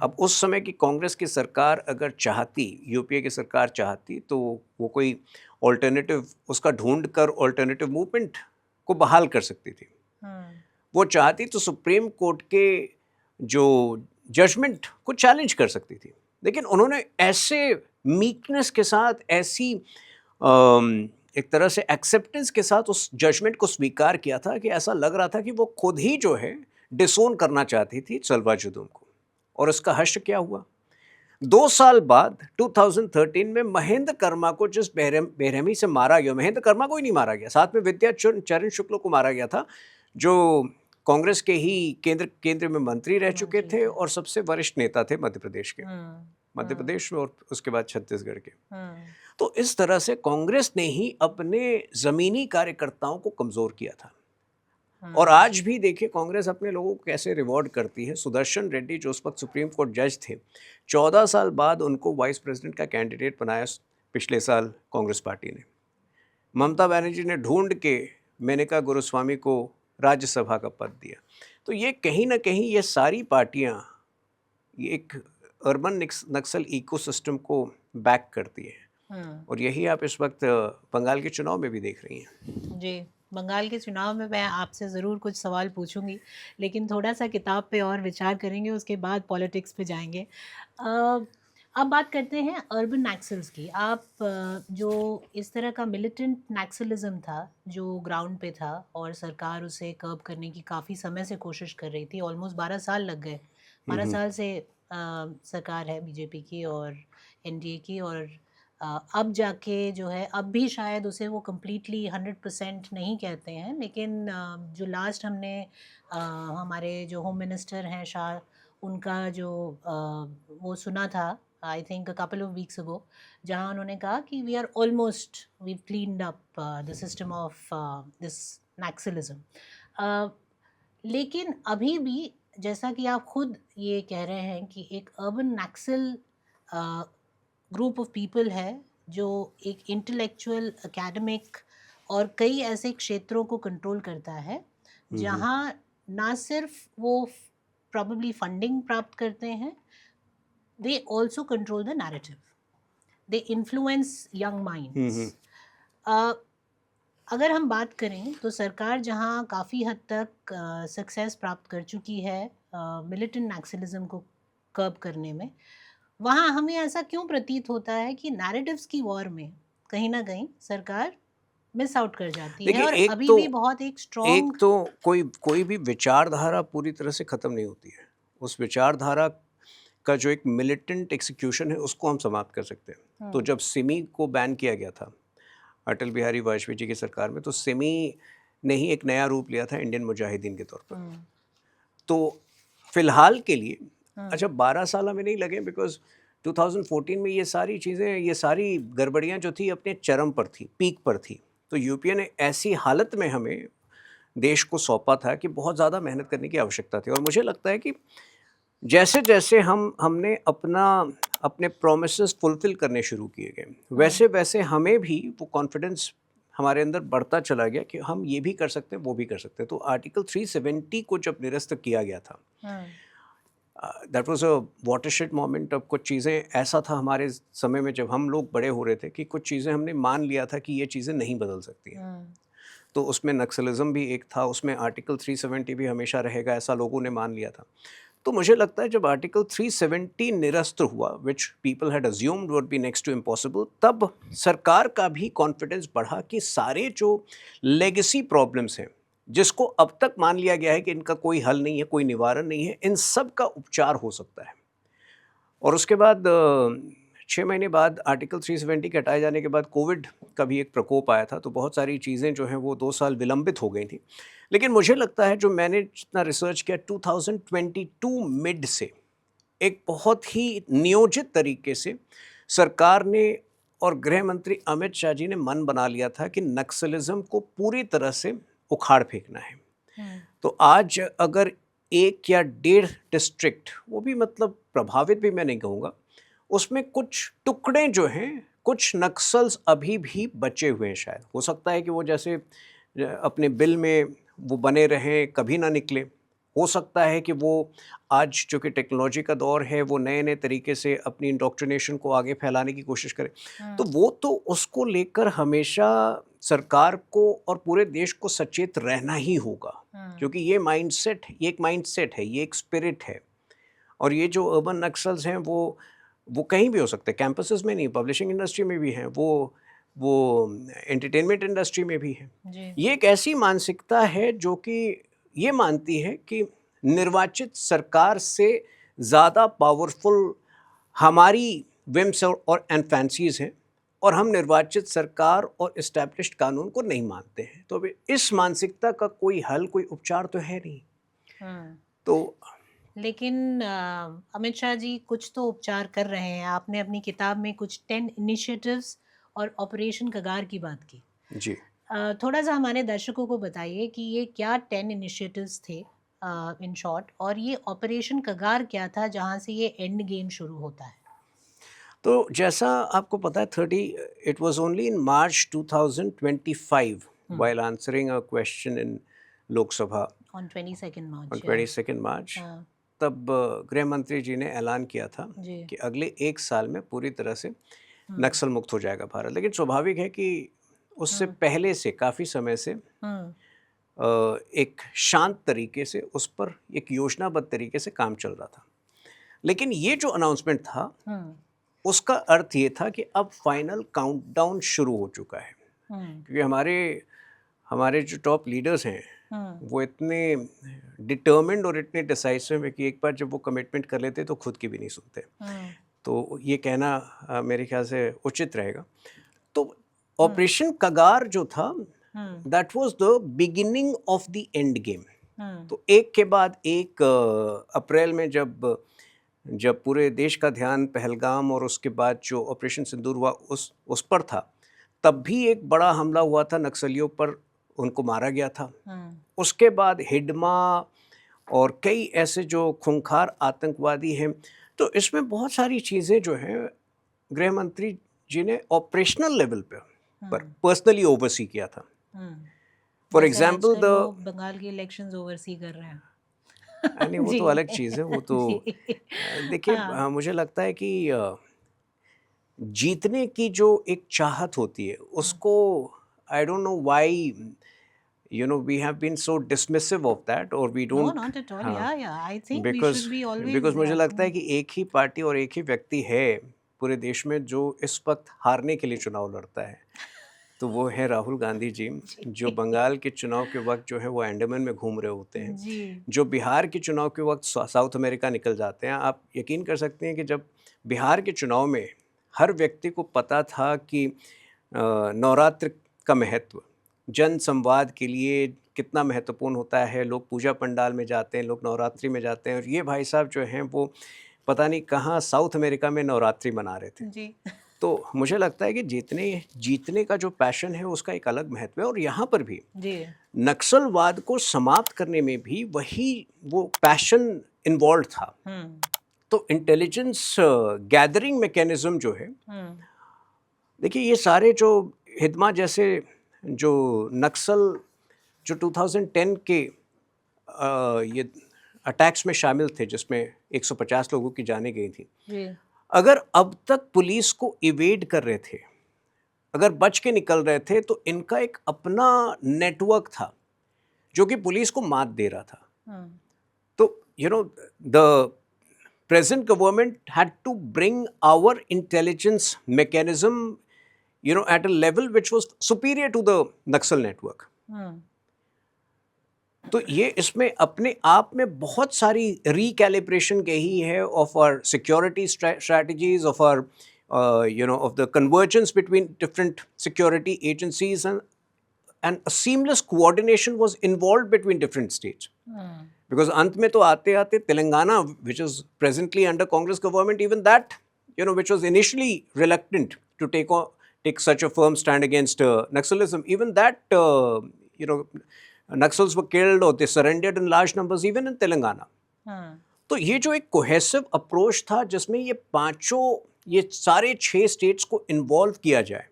अब उस समय की कांग्रेस की सरकार अगर चाहती, यूपीए की सरकार चाहती, तो वो कोई ऑल्टरनेटिव उसका ढूंढ कर ऑल्टरनेटिव मूवमेंट को बहाल कर सकती थी। वो चाहती तो सुप्रीम कोर्ट के जो जजमेंट को चैलेंज कर सकती थी। लेकिन उन्होंने ऐसे मीकनेस के साथ, ऐसी एक तरह से एक्सेप्टेंस के साथ उस जजमेंट को स्वीकार किया था कि ऐसा लग रहा था कि वो खुद ही जो है डिसोन करना चाहती थी सलवा जुदूम को। और उसका हश्र क्या हुआ? 2 साल बाद 2013 में महेंद्र कर्मा को जिस बेरहमी से मारा गया, महेंद्र कर्मा को ही नहीं मारा गया, साथ में विद्या चरण शुक्ल को मारा गया था, जो कांग्रेस के ही केंद्र में मंत्री रह चुके थे और सबसे वरिष्ठ नेता थे मध्य प्रदेश के, मध्य प्रदेश में और उसके बाद छत्तीसगढ़ के। तो इस तरह से कांग्रेस ने ही अपने जमीनी कार्यकर्ताओं को कमजोर किया था। और आज भी देखिए कांग्रेस अपने लोगों को कैसे रिवॉर्ड करती है। सुदर्शन रेड्डी जो उस वक्त सुप्रीम कोर्ट जज थे, 14 साल बाद उनको वाइस प्रेसिडेंट का कैंडिडेट बनाया पिछले साल कांग्रेस पार्टी ने। ममता बनर्जी ने ढूंढ के मेनका गुरुस्वामी को राज्यसभा का पद दिया। तो ये कहीं ना कहीं ये सारी पार्टियां एक अर्बन नक्सल इकोसिस्टम को बैक करती है। और यही आप इस वक्त बंगाल के चुनाव में भी देख रही हैं।
जी, बंगाल के चुनाव में मैं आपसे ज़रूर कुछ सवाल पूछूंगी, लेकिन थोड़ा सा किताब पे और विचार करेंगे, उसके बाद पॉलिटिक्स पे जाएंगे। अब बात करते हैं अर्बन नक्सल्स की। आप जो इस तरह का मिलिटेंट नक्सलिज्म था जो ग्राउंड पे था और सरकार उसे कर्ब करने की काफ़ी समय से कोशिश कर रही थी, ऑलमोस्ट 12 साल लग गए। 12 साल से सरकार है बीजेपी की और एनडीए की, और अब जाके जो है, अब भी शायद उसे वो कम्प्लीटली 100% नहीं कहते हैं, लेकिन जो लास्ट हमने हमारे जो होम मिनिस्टर हैं शाह, उनका जो वो सुना था I think couple of weeks ago, जहाँ उन्होंने कहा कि we are almost we cleaned up the system of this Naxalism. लेकिन अभी भी जैसा कि आप खुद ये कह रहे हैं कि एक urban Naxal group of people है जो एक इंटेलेक्चुअल, एकेडमिक और कई ऐसे क्षेत्रों को कंट्रोल करता है, जहाँ ना सिर्फ वो प्रॉबली फंडिंग प्राप्त करते हैं, they also control the narrative, they influence young minds. अगर हम बात करें तो सरकार जहाँ काफ़ी हद तक सक्सेस प्राप्त कर चुकी है मिलिटेंट नक्सलिज्म को कर्ब करने में, वहाँ हमें ऐसा क्यों प्रतीत होता है कि नैरेटिव्स की वॉर में कहीं ना कहीं सरकार मिस आउट कर जाती है, और अभी भी बहुत एक स्ट्रॉन्ग,
एक तो कोई भी विचारधारा पूरी तरह से ख़त्म नहीं होती है। उस विचारधारा का जो एक मिलिटेंट एक्सिक्यूशन है उसको हम समाप्त कर सकते हैं। तो जब सिमी को बैन किया गया था अटल बिहारी वाजपेयी जी की सरकार में, तो सिमी ने ही एक नया रूप लिया था इंडियन मुजाहिदीन के तौर पर। तो फिलहाल के लिए अच्छा 12 साल हमें नहीं लगे, बिकॉज 2014 में ये सारी चीज़ें, ये सारी गड़बड़ियाँ जो थी अपने चरम पर थी, पीक पर थी। तो यूपीए ने ऐसी हालत में हमें देश को सौंपा था कि बहुत ज़्यादा मेहनत करने की आवश्यकता थी। और मुझे लगता है कि जैसे जैसे हमने अपने प्रोमिसेस फुलफिल करने शुरू किए गए, वैसे वैसे हमें भी वो कॉन्फिडेंस हमारे अंदर बढ़ता चला गया कि हम ये भी कर सकते हैं, वो भी कर सकते हैं। तो आर्टिकल 370 को जब निरस्त किया गया था, that was a watershed moment. अब कुछ चीज़ें ऐसा था हमारे समय में जब हम लोग बड़े हो रहे थे कि कुछ चीज़ें हमने मान लिया था कि ये चीज़ें नहीं बदल सकती हैं। तो उसमें नक्सलिज्म भी एक था, उसमें आर्टिकल 370 भी हमेशा रहेगा, ऐसा लोगों ने मान लिया था। तो मुझे लगता है जब आर्टिकल 370 निरस्त हुआ, which people had assumed would be next to impossible, तब सरकार का भी कॉन्फिडेंस बढ़ा कि सारे जो लेगेसी प्रॉब्लम्स हैं, जिसको अब तक मान लिया गया है कि इनका कोई हल नहीं है, कोई निवारण नहीं है, इन सब का उपचार हो सकता है। और उसके बाद 6 महीने बाद आर्टिकल 370 के हटाए जाने के बाद कोविड का भी एक प्रकोप आया था, तो बहुत सारी चीज़ें जो हैं वो 2 साल विलंबित हो गई थी। लेकिन मुझे लगता है जो मैंने जितना रिसर्च किया, 2022 मिड से एक बहुत ही नियोजित तरीके से सरकार ने और गृह मंत्री अमित शाह जी ने मन बना लिया था कि नक्सलिज्म को पूरी तरह से उखाड़ फेंकना है। तो आज अगर 1 या 1.5 डिस्ट्रिक्ट, वो भी मतलब प्रभावित भी मैं नहीं कहूँगा, उसमें कुछ टुकड़े जो हैं, कुछ नक्सल्स अभी भी बचे हुए हैं। शायद हो सकता है कि वो जैसे अपने बिल में वो बने रहें, कभी ना निकले। हो सकता है कि वो आज चूँकि टेक्नोलॉजी का दौर है, वो नए-नए तरीके से अपनी इंडोक्ट्रिनेशन को आगे फैलाने की कोशिश करें। तो वो तो उसको लेकर हमेशा सरकार को और पूरे देश को सचेत रहना ही होगा, क्योंकि ये माइंडसेट, ये एक माइंडसेट है, ये एक स्पिरिट है। और ये जो अर्बन नक्सल्स हैं वो कहीं भी हो सकते हैं, कैंपसेस में नहीं, पब्लिशिंग इंडस्ट्री में भी हैं, वो एंटरटेनमेंट इंडस्ट्री में भी हैं। ये एक ऐसी मानसिकता है जो कि ये मानती है कि निर्वाचित सरकार से ज़्यादा पावरफुल हमारी विम्स और एंड फैंसीज़ हैं, और हम निर्वाचित सरकार और इस्टेब्लिश्ड कानून को नहीं मानते हैं। तो अभी इस मानसिकता का कोई हल, कोई उपचार तो है नहीं। तो
लेकिन अमित शाह जी कुछ तो उपचार कर रहे हैं। आपने अपनी किताब में कुछ 10 इनिशिएटिव्स और ऑपरेशन कगार की बात की।
जी,
थोड़ा सा हमारे दर्शकों को बताइए कि ये क्या 10 इनिशिएटिव्स थे इन शॉर्ट, और ये ऑपरेशन कगार क्या था जहाँ से ये एंड गेम शुरू होता है।
तो जैसा आपको पता है, it was only in March 2025 while answering a question in Lok Sabha
on 22 March
on 22nd March, तब गृह मंत्री जी ने ऐलान किया था कि अगले 1 साल में पूरी तरह से नक्सल मुक्त हो जाएगा भारत। लेकिन स्वाभाविक है कि उससे पहले से काफ़ी समय से एक शांत तरीके से उस पर एक योजनाबद्ध तरीके से काम चल रहा था। लेकिन ये जो अनाउंसमेंट था, उसका अर्थ ये था कि अब फाइनल काउंटडाउन शुरू हो चुका है। क्योंकि हमारे जो टॉप लीडर्स हैं, वो इतने डिटर्मिन्ड और इतने डिसाइसिव है कि एक बार जब वो कमिटमेंट कर लेते तो खुद की भी नहीं सुनते। तो ये कहना मेरे ख्याल से उचित रहेगा। तो ऑपरेशन कगार जो था, that was the beginning of the end game. तो एक के बाद एक अप्रैल में जब पूरे देश का ध्यान पहलगाम और उसके बाद जो ऑपरेशन सिंदूर हुआ उस पर था, तब भी एक बड़ा हमला हुआ था नक्सलियों पर, उनको मारा गया था। उसके बाद हिडमा और कई ऐसे जो खूंखार आतंकवादी हैं। तो इसमें बहुत सारी चीज़ें जो हैं गृह मंत्री जी ने ऑपरेशनल लेवल पर पर्सनली ओवरसी किया था। फॉर एग्जाम्पल
बंगाल के इलेक्शंस ओवरसी कर रहे हैं।
नहीं, वो तो अलग चीज़ है। वो तो देखिए, मुझे लगता है कि जीतने की जो एक चाहत होती है, उसको I don't know why we have been so dismissive of that, or we don't.
No, not at all. Yeah. I think we
because
should be always.
because मुझे लगता है कि एक ही पार्टी और एक ही व्यक्ति है पूरे देश में जो इस वक्त हारने के लिए चुनाव लड़ता है, तो वो है राहुल गांधी जी, जो बंगाल के चुनाव के वक्त जो है वो अंडमान में घूम रहे होते हैं, जो बिहार के चुनाव के वक्त साउथ अमेरिका निकल जाते हैं। आप यकीन कर सकते हैं कि जब बिहार के चुनाव में हर व्यक्ति को पता था कि नवरात्र का महत्व, जन संवाद के लिए कितना महत्वपूर्ण होता है। लोग पूजा पंडाल में जाते हैं, लोग नवरात्रि में जाते हैं, और ये भाई साहब जो हैं वो पता नहीं कहाँ साउथ अमेरिका में नवरात्रि मना रहे थे।
जी।
तो मुझे लगता है कि जीतने का जो पैशन है उसका एक अलग महत्व है, और यहाँ पर भी
जी।
नक्सलवाद को समाप्त करने में भी वही वो पैशन इन्वॉल्व था। तो इंटेलिजेंस गैदरिंग मैकेनिज्म जो है, देखिए ये सारे जो हिदमा जैसे जो नक्सल जो 2010 के ये अटैक्स में शामिल थे, जिसमें 150 लोगों की जानें गई थी,
जी।
अगर अब तक पुलिस को इवेड कर रहे थे, अगर बच के निकल रहे थे, तो इनका एक अपना नेटवर्क था जो कि पुलिस को मात दे रहा था। तो the present government had to bring our intelligence mechanism at a level which was superior to the Naxal network. तो ये इसमें अपने आप में बहुत सारी recalibration कही है of our security strategies, of our of the convergence between different security agencies, and a seamless coordination was involved between different states. Because अंत में तो आते आते Telangana, which is presently under Congress government, even that, which was initially reluctant to take such a firm stand against Naxalism, even that, Naxals were killed or they surrendered in large numbers even in Telangana. तो ये जो एक कोहेसिव अप्रोच था, जिसमें ये सारे 6 स्टेट्स को इन्वॉल्व किया जाए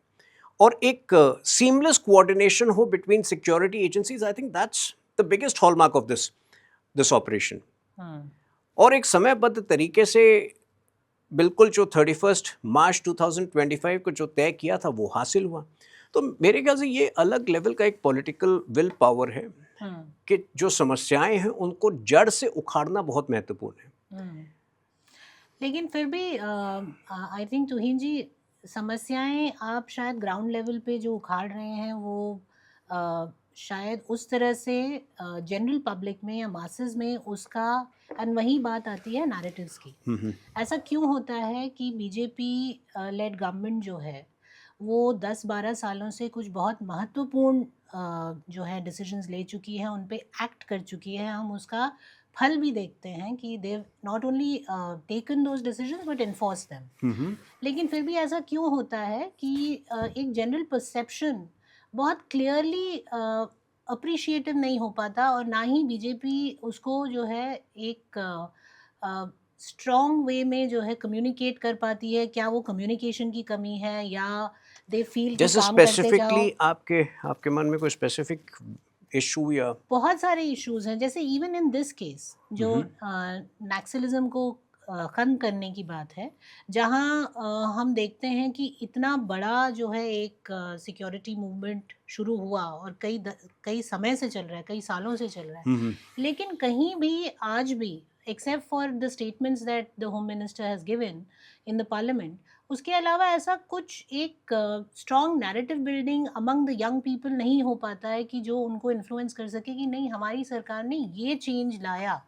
और एक सीमलेस कोऑर्डिनेशन हो between security agencies, I think that's the biggest hallmark of this operation. और एक समयबद्ध तरीके से बिल्कुल जो 31 मार्च 2025 को जो तय किया था वो हासिल हुआ। तो मेरे ख्याल से ये अलग लेवल का एक पॉलिटिकल विल पावर है कि जो समस्याएं हैं उनको जड़ से उखाड़ना बहुत महत्वपूर्ण है।
लेकिन फिर भी आई थिंक तुहिन जी, समस्याएं आप शायद ग्राउंड लेवल पे जो उखाड़ रहे हैं वो शायद उस तरह से जनरल पब्लिक में या मासेस में उसका, एंड वही बात आती है नैरेटिव्स की। ऐसा क्यों होता है कि बीजेपी लेड गवर्नमेंट जो है वो 10-12 सालों से कुछ बहुत महत्वपूर्ण जो है डिसीजंस ले चुकी है, उन पे एक्ट कर चुकी है, हम उसका फल भी देखते हैं कि they not only taken those decisions but enforce them. लेकिन फिर भी ऐसा क्यों होता है कि एक जनरल परसेप्शन बहुत क्लियरली अप्रिशिएटिव नहीं हो पाता, और ना ही बीजेपी उसको जो है एक स्ट्रॉन्ग वे में जो है कम्युनिकेट कर पाती है। क्या वो कम्युनिकेशन की कमी है, या दे फील
जैसे स्पेसिफिकली आपके मन में कोई स्पेसिफिक इशू? या बहुत
सारे इश्यूज हैं, जैसे इवन इन दिस केस जो नक्सलिज्म को ख़त्म करने की बात है, जहां हम देखते हैं कि इतना बड़ा जो है एक सिक्योरिटी मूवमेंट शुरू हुआ और कई समय से चल रहा है, कई सालों से चल रहा है, लेकिन कहीं भी आज भी except for the statements that the home minister has given in the parliament, उसके अलावा ऐसा कुछ एक strong narrative building among the young people नहीं हो पाता है कि जो उनको इन्फ्लुएंस कर सके कि नहीं, हमारी सरकार ने ये चेंज लाया।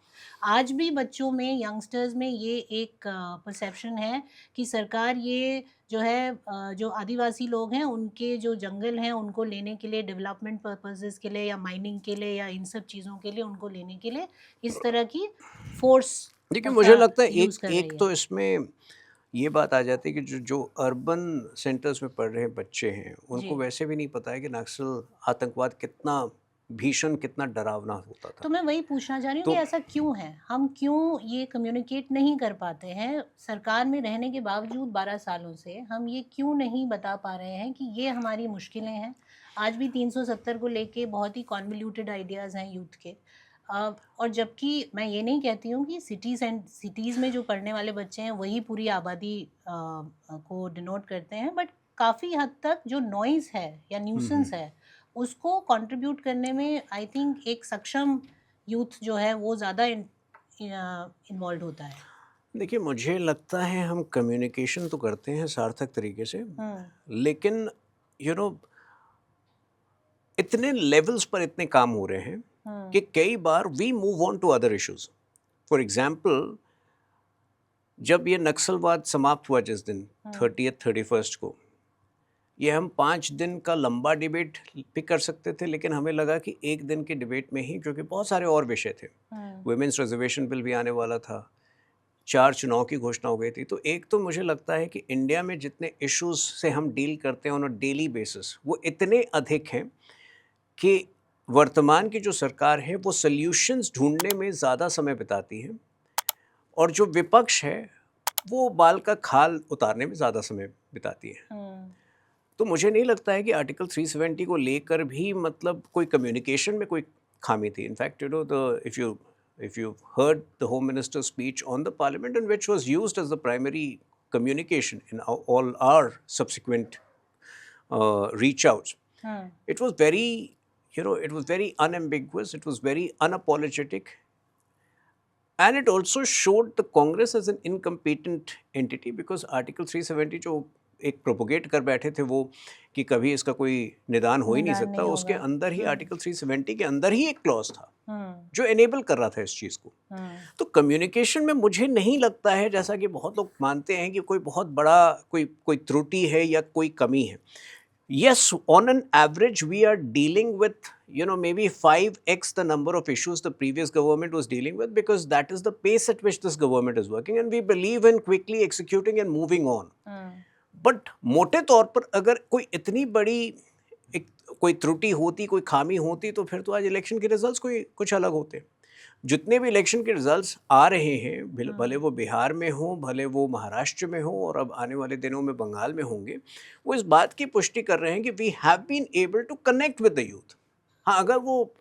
आज भी बच्चों में, यंगस्टर्स में ये एक परसेप्शन है कि सरकार ये जो है जो आदिवासी लोग हैं उनके जो जंगल हैं उनको लेने के लिए, डेवलपमेंट पर्पसेस के लिए या माइनिंग के लिए या इन सब चीज़ों के लिए उनको लेने के लिए इस तरह की फोर्स।
देखिए मुझे लगता है एक तो इसमें ये बात आ जाती है कि जो अर्बन सेंटर्स में पढ़ रहे बच्चे हैं उनको वैसे भी नहीं पता है कि नक्सल आतंकवाद कितना भीषण, कितना डरावना होता था।
तो मैं वही पूछना चाह रही हूँ कि ऐसा क्यों है, हम क्यों ये कम्युनिकेट नहीं कर पाते हैं सरकार में रहने के बावजूद 12 सालों से, हम ये क्यों नहीं बता पा रहे हैं कि ये हमारी मुश्किलें हैं। आज भी 370 को लेके बहुत ही कॉन्वल्यूटेड आइडियाज़ हैं यूथ के, और जबकि मैं ये नहीं कहती हूँ कि सिटीज़ में जो पढ़ने वाले बच्चे हैं वही पूरी आबादी को डिनोट करते हैं, बट काफ़ी हद तक जो नॉइज़ है या न्यूसेंस है उसको कंट्रीब्यूट करने में आई थिंक एक सक्षम यूथ जो है वो ज़्यादा इन्वॉल्व होता है।
देखिए मुझे लगता है हम कम्युनिकेशन तो करते हैं सार्थक तरीके से, लेकिन इतने लेवल्स पर इतने काम हो रहे हैं कि कई बार we move on to other issues. For example, जब ये नक्सलवाद समाप्त हुआ जिस दिन 31 को, ये हम 5 दिन का लंबा डिबेट भी कर सकते थे, लेकिन हमें लगा कि एक दिन के डिबेट में ही, क्योंकि बहुत सारे और विषय थे, वुमेन्स रिजर्वेशन बिल भी आने वाला था, 4 चुनाव की घोषणा हो गई थी। तो एक तो मुझे लगता है कि इंडिया में जितने इश्यूज से हम डील करते हैं ऑन अ डेली बेसिस, वो इतने अधिक हैं कि वर्तमान की जो सरकार है वो सॉल्यूशंस ढूंढने में ज़्यादा समय बिताती है, और जो विपक्ष है वो बाल का खाल उतारने में ज़्यादा समय बिताती है। तो मुझे नहीं लगता है कि आर्टिकल 370 को लेकर भी मतलब कोई कम्युनिकेशन में कोई खामी थी। In fact you know the if you heard the home minister's speech on the parliament, and which was used as the primary communication in all our subsequent reach outs, it was very, it was very unambiguous, it was very unapologetic, and it also showed the Congress as an incompetent entity, because Article 370 जो एक प्रोपोगेट कर बैठे थे वो कि कभी इसका कोई निदान हो ही नहीं सकता, उसके अंदर ही आर्टिकल 370 के अंदर ही एक क्लॉज था जो एनेबल कर रहा था इस चीज़ को। तो कम्युनिकेशन में मुझे नहीं लगता है, जैसा कि बहुत लोग मानते हैं, कि कोई बहुत बड़ा कोई त्रुटि है या कोई कमी है। Yes, on an average, we are dealing with, maybe 5x the number of issues the previous government was dealing with, because that is the pace at which this government is working, and we believe in quickly executing and moving on. But मोटे तौर पर अगर कोई इतनी बड़ी कोई त्रुटि होती, कोई खामी होती, तो फिर तो आज इलेक्शन के रिजल्ट्स कुछ अलग होते। जितने भी इलेक्शन के रिजल्ट्स आ रहे हैं, भले वो बिहार में हो, भले वो महाराष्ट्र में हो, और अब आने वाले दिनों में बंगाल में होंगे, वो इस बात की पुष्टि कर रहे हैं कि we have been able to connect with the youth. हाँ, अगर वो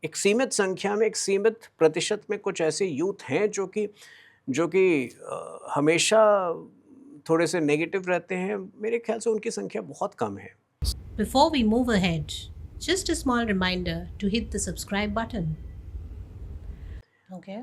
एक सीमित संख्या में, एक सीमित प्रतिशत में कुछ ऐसे यूथ हैं जो कि हमेशा थोड़े से नेगेटिव रहते हैं, मेरे ख्याल से उनकी संख्या बहुत कम है।
Before we move ahead, just a small reminder to hit the subscribe button. Okay.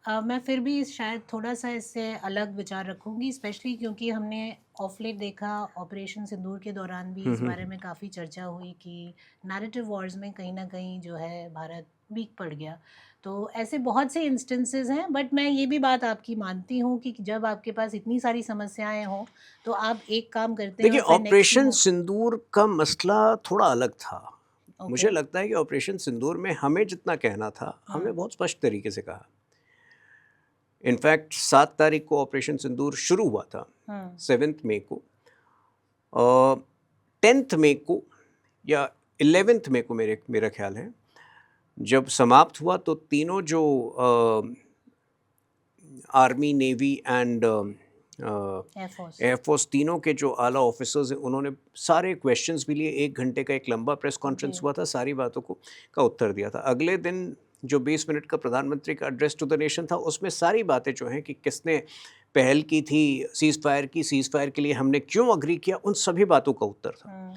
मैं फिर भी शायद थोड़ा सा इससे अलग विचार रखूंगी, स्पेशली क्योंकि हमने ऑफ लेट देखा, ऑपरेशन सिंदूर के दौरान भी इस बारे में काफ़ी चर्चा हुई कि नैरेटिव वॉर्स में कहीं ना कहीं जो है भारत वीक पड़ गया। तो ऐसे बहुत से इंस्टेंसेस हैं, बट मैं ये भी बात आपकी मानती हूँ कि जब आपके पास इतनी सारी समस्याएं हों तो आप एक काम करते हैं।
देखिए, ऑपरेशन सिंदूर का मसला थोड़ा अलग था। मुझे लगता है कि ऑपरेशन सिंदूर में हमें जितना कहना था, हमने बहुत स्पष्ट तरीके से कहा। इनफैक्ट 7 तारीख को ऑपरेशन सिंदूर शुरू हुआ था, 7 मई को, 10 मई को या 11 मई को मेरा ख्याल है, जब समाप्त हुआ, तो तीनों जो आर्मी, नेवी एंड एयरफोर्स, तीनों के जो आला ऑफिसर्स हैं, उन्होंने सारे क्वेश्चंस भी लिए। 1 घंटे का एक लंबा प्रेस कॉन्फ्रेंस हुआ था, सारी बातों का उत्तर दिया था। अगले दिन जो 20 मिनट का प्रधानमंत्री का एड्रेस टू द नेशन था, उसमें सारी बातें जो हैं कि किसने पहल की थी सीज़ फायर के लिए हमने क्यों अग्री किया, उन सभी बातों का उत्तर था।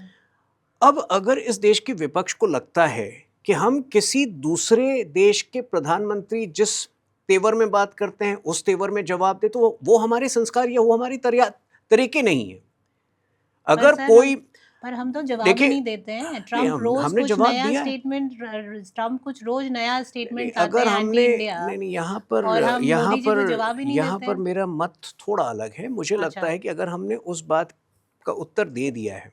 अब अगर इस देश के विपक्ष को लगता है कि हम किसी दूसरे देश के प्रधानमंत्री जिस तेवर में बात करते हैं उस तेवर में जवाब दे, तो वो हमारे संस्कार या वो हमारी तरीके नहीं है। अगर कोई,
पर हम तो जवाब नहीं देते हैं। ट्रम्प रोज कुछ नया स्टेटमेंट, ट्रम्प कुछ रोज नया स्टेटमेंट लाते हैं एंटी इंडिया।
नहीं, यहाँ पर मेरा मत थोड़ा अलग है। मुझे लगता है कि अगर हमने उस बात का उत्तर दे दिया है,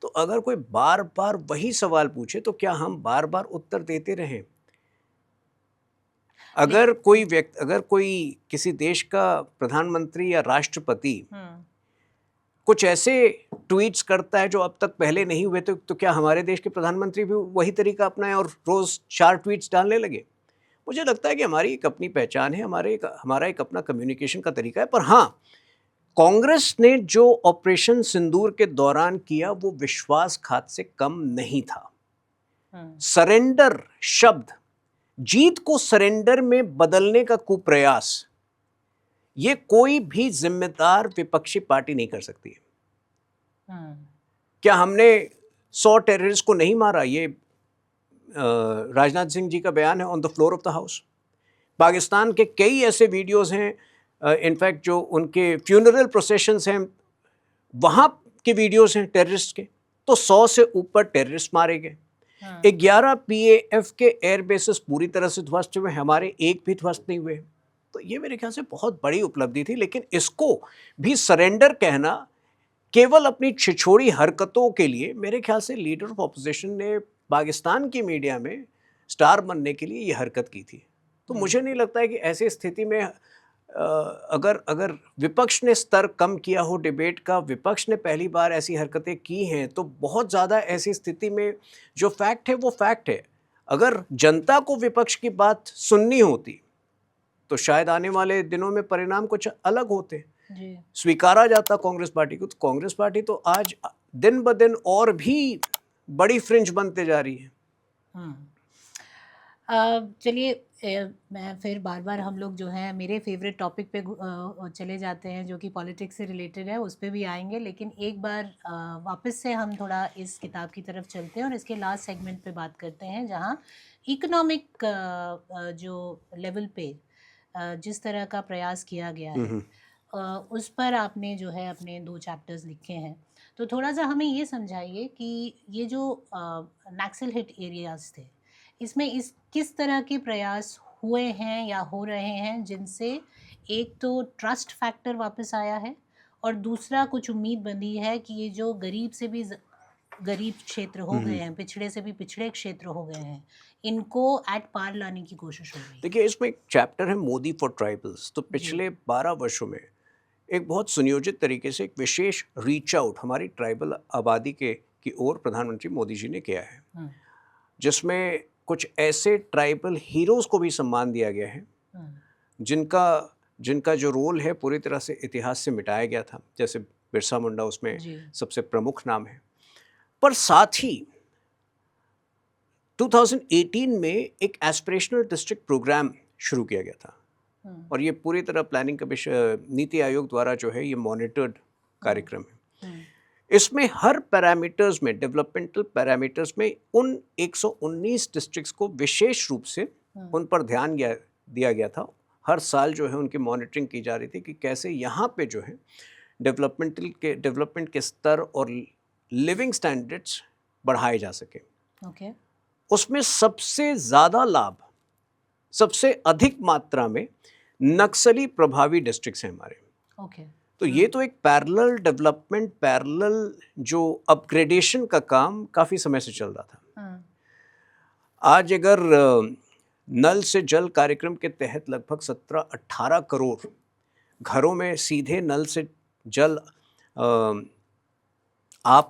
तो अगर कोई बार बार वही सवाल पूछे, तो क्या हम बार बार उत्तर देते रहें? अगर कोई किसी देश का प्रधानमंत्री या राष्ट्रपति कुछ ऐसे ट्वीट्स करता है जो अब तक पहले नहीं हुए, तो क्या हमारे देश के प्रधानमंत्री भी वही तरीका अपनाएं और रोज 4 ट्वीट्स डालने लगे? मुझे लगता है कि हमारी एक अपनी पहचान है, हमारा एक अपना कम्युनिकेशन का तरीका है। पर हाँ, कांग्रेस ने जो ऑपरेशन सिंदूर के दौरान किया, वो विश्वासघात से कम नहीं था। सरेंडर शब्द, जीत को सरेंडर में बदलने का कुप्रयास, ये कोई भी जिम्मेदार विपक्षी पार्टी नहीं कर सकती है। क्या हमने 100 टेररिस्ट को नहीं मारा? ये राजनाथ सिंह जी का बयान है on the floor of the house. Pakistan के कई ऐसे वीडियोस हैं, इनफैक्ट जो उनके फ्यूनरल प्रोसेशंस हैं, वहाँ के वीडियोस हैं टेररिस्ट के, तो 100 से ऊपर टेररिस्ट मारे गए। 11 PAF के एयर बेसेस पूरी तरह से ध्वस्त हुए, हमारे एक भी ध्वस्त नहीं हुए। तो ये मेरे ख्याल से बहुत बड़ी उपलब्धि थी। लेकिन इसको भी सरेंडर कहना केवल अपनी छिछोड़ी हरकतों के लिए मेरे ख्याल से लीडर ऑफ ऑपोजिशन ने पाकिस्तान की मीडिया में स्टार बनने के लिए ये हरकत की थी। तो मुझे नहीं लगता है कि ऐसी स्थिति में अगर विपक्ष ने स्तर कम किया हो डिबेट का, विपक्ष ने पहली बार ऐसी हरकतें की हैं, तो बहुत ज़्यादा ऐसी स्थिति में जो फैक्ट है वो फैक्ट है। अगर जनता को विपक्ष की बात सुननी होती तो शायद आने वाले दिनों में परिणाम कुछ अलग होते, स्वीकारा जाता कांग्रेस पार्टी को। तो कांग्रेस पार्टी तो आज दिन ब दिन और भी बड़ी फ्रिंज बनते जा रही है।
चलिए, मैं फिर बार बार हम लोग जो है मेरे फेवरेट टॉपिक पे चले जाते हैं, जो कि पॉलिटिक्स से रिलेटेड है, उस पर भी आएंगे। लेकिन एक बार वापस से हम थोड़ा इस किताब की तरफ चलते हैं और इसके लास्ट सेगमेंट पे बात करते हैं, जहाँ इकोनॉमिक जो लेवल पे जिस तरह का प्रयास किया गया है, उस पर आपने जो है अपने 2 चैप्टर्स लिखे हैं। तो थोड़ा सा हमें ये समझाइए कि ये जो नक्सल हिट एरियाज थे, इसमें किस तरह के प्रयास हुए हैं या हो रहे हैं, जिनसे एक तो ट्रस्ट फैक्टर वापस आया है और दूसरा कुछ उम्मीद बंधी है कि ये जो गरीब से भी गरीब क्षेत्र हो गए हैं, पिछड़े से भी पिछड़े क्षेत्र हो गए हैं, इनको एट पार लाने की कोशिश हो रही है।
देखिए, इसमें एक चैप्टर है मोदी फॉर ट्राइबल्स। तो पिछले 12 वर्षों में एक बहुत सुनियोजित तरीके से एक विशेष रीच आउट हमारी ट्राइबल आबादी की ओर प्रधानमंत्री मोदी जी ने किया है, जिसमें कुछ ऐसे ट्राइबल हीरोज को भी सम्मान दिया गया है जिनका जो रोल है पूरी तरह से इतिहास से मिटाया गया था। जैसे बिरसा मुंडा उसमें सबसे प्रमुख नाम है। पर साथ ही 2018 में एक एस्पिरेशनल डिस्ट्रिक्ट प्रोग्राम शुरू किया गया था, और ये पूरी तरह प्लानिंग कमीशन नीति आयोग द्वारा जो है ये मॉनिटर्ड कार्यक्रम है। इसमें हर पैरामीटर्स में, डेवलपमेंटल पैरामीटर्स में, उन 119 डिस्ट्रिक्ट्स को विशेष रूप से उन पर ध्यान दिया गया था। हर साल जो है उनकी मॉनिटरिंग की जा रही थी कि कैसे यहाँ पे जो है डेवलपमेंट के स्तर और लिविंग स्टैंडर्ड्स बढ़ाए जा सके। उसमें सबसे ज़्यादा लाभ, सबसे अधिक मात्रा में नक्सली प्रभावी डिस्ट्रिक्ट्स हैं हमारे। तो ये तो एक पैरेलल डेवलपमेंट, पैरेलल जो अपग्रेडेशन का काम काफ़ी समय से चल रहा था। आज अगर नल से जल कार्यक्रम के तहत लगभग 17-18 करोड़ घरों में सीधे नल से जल आ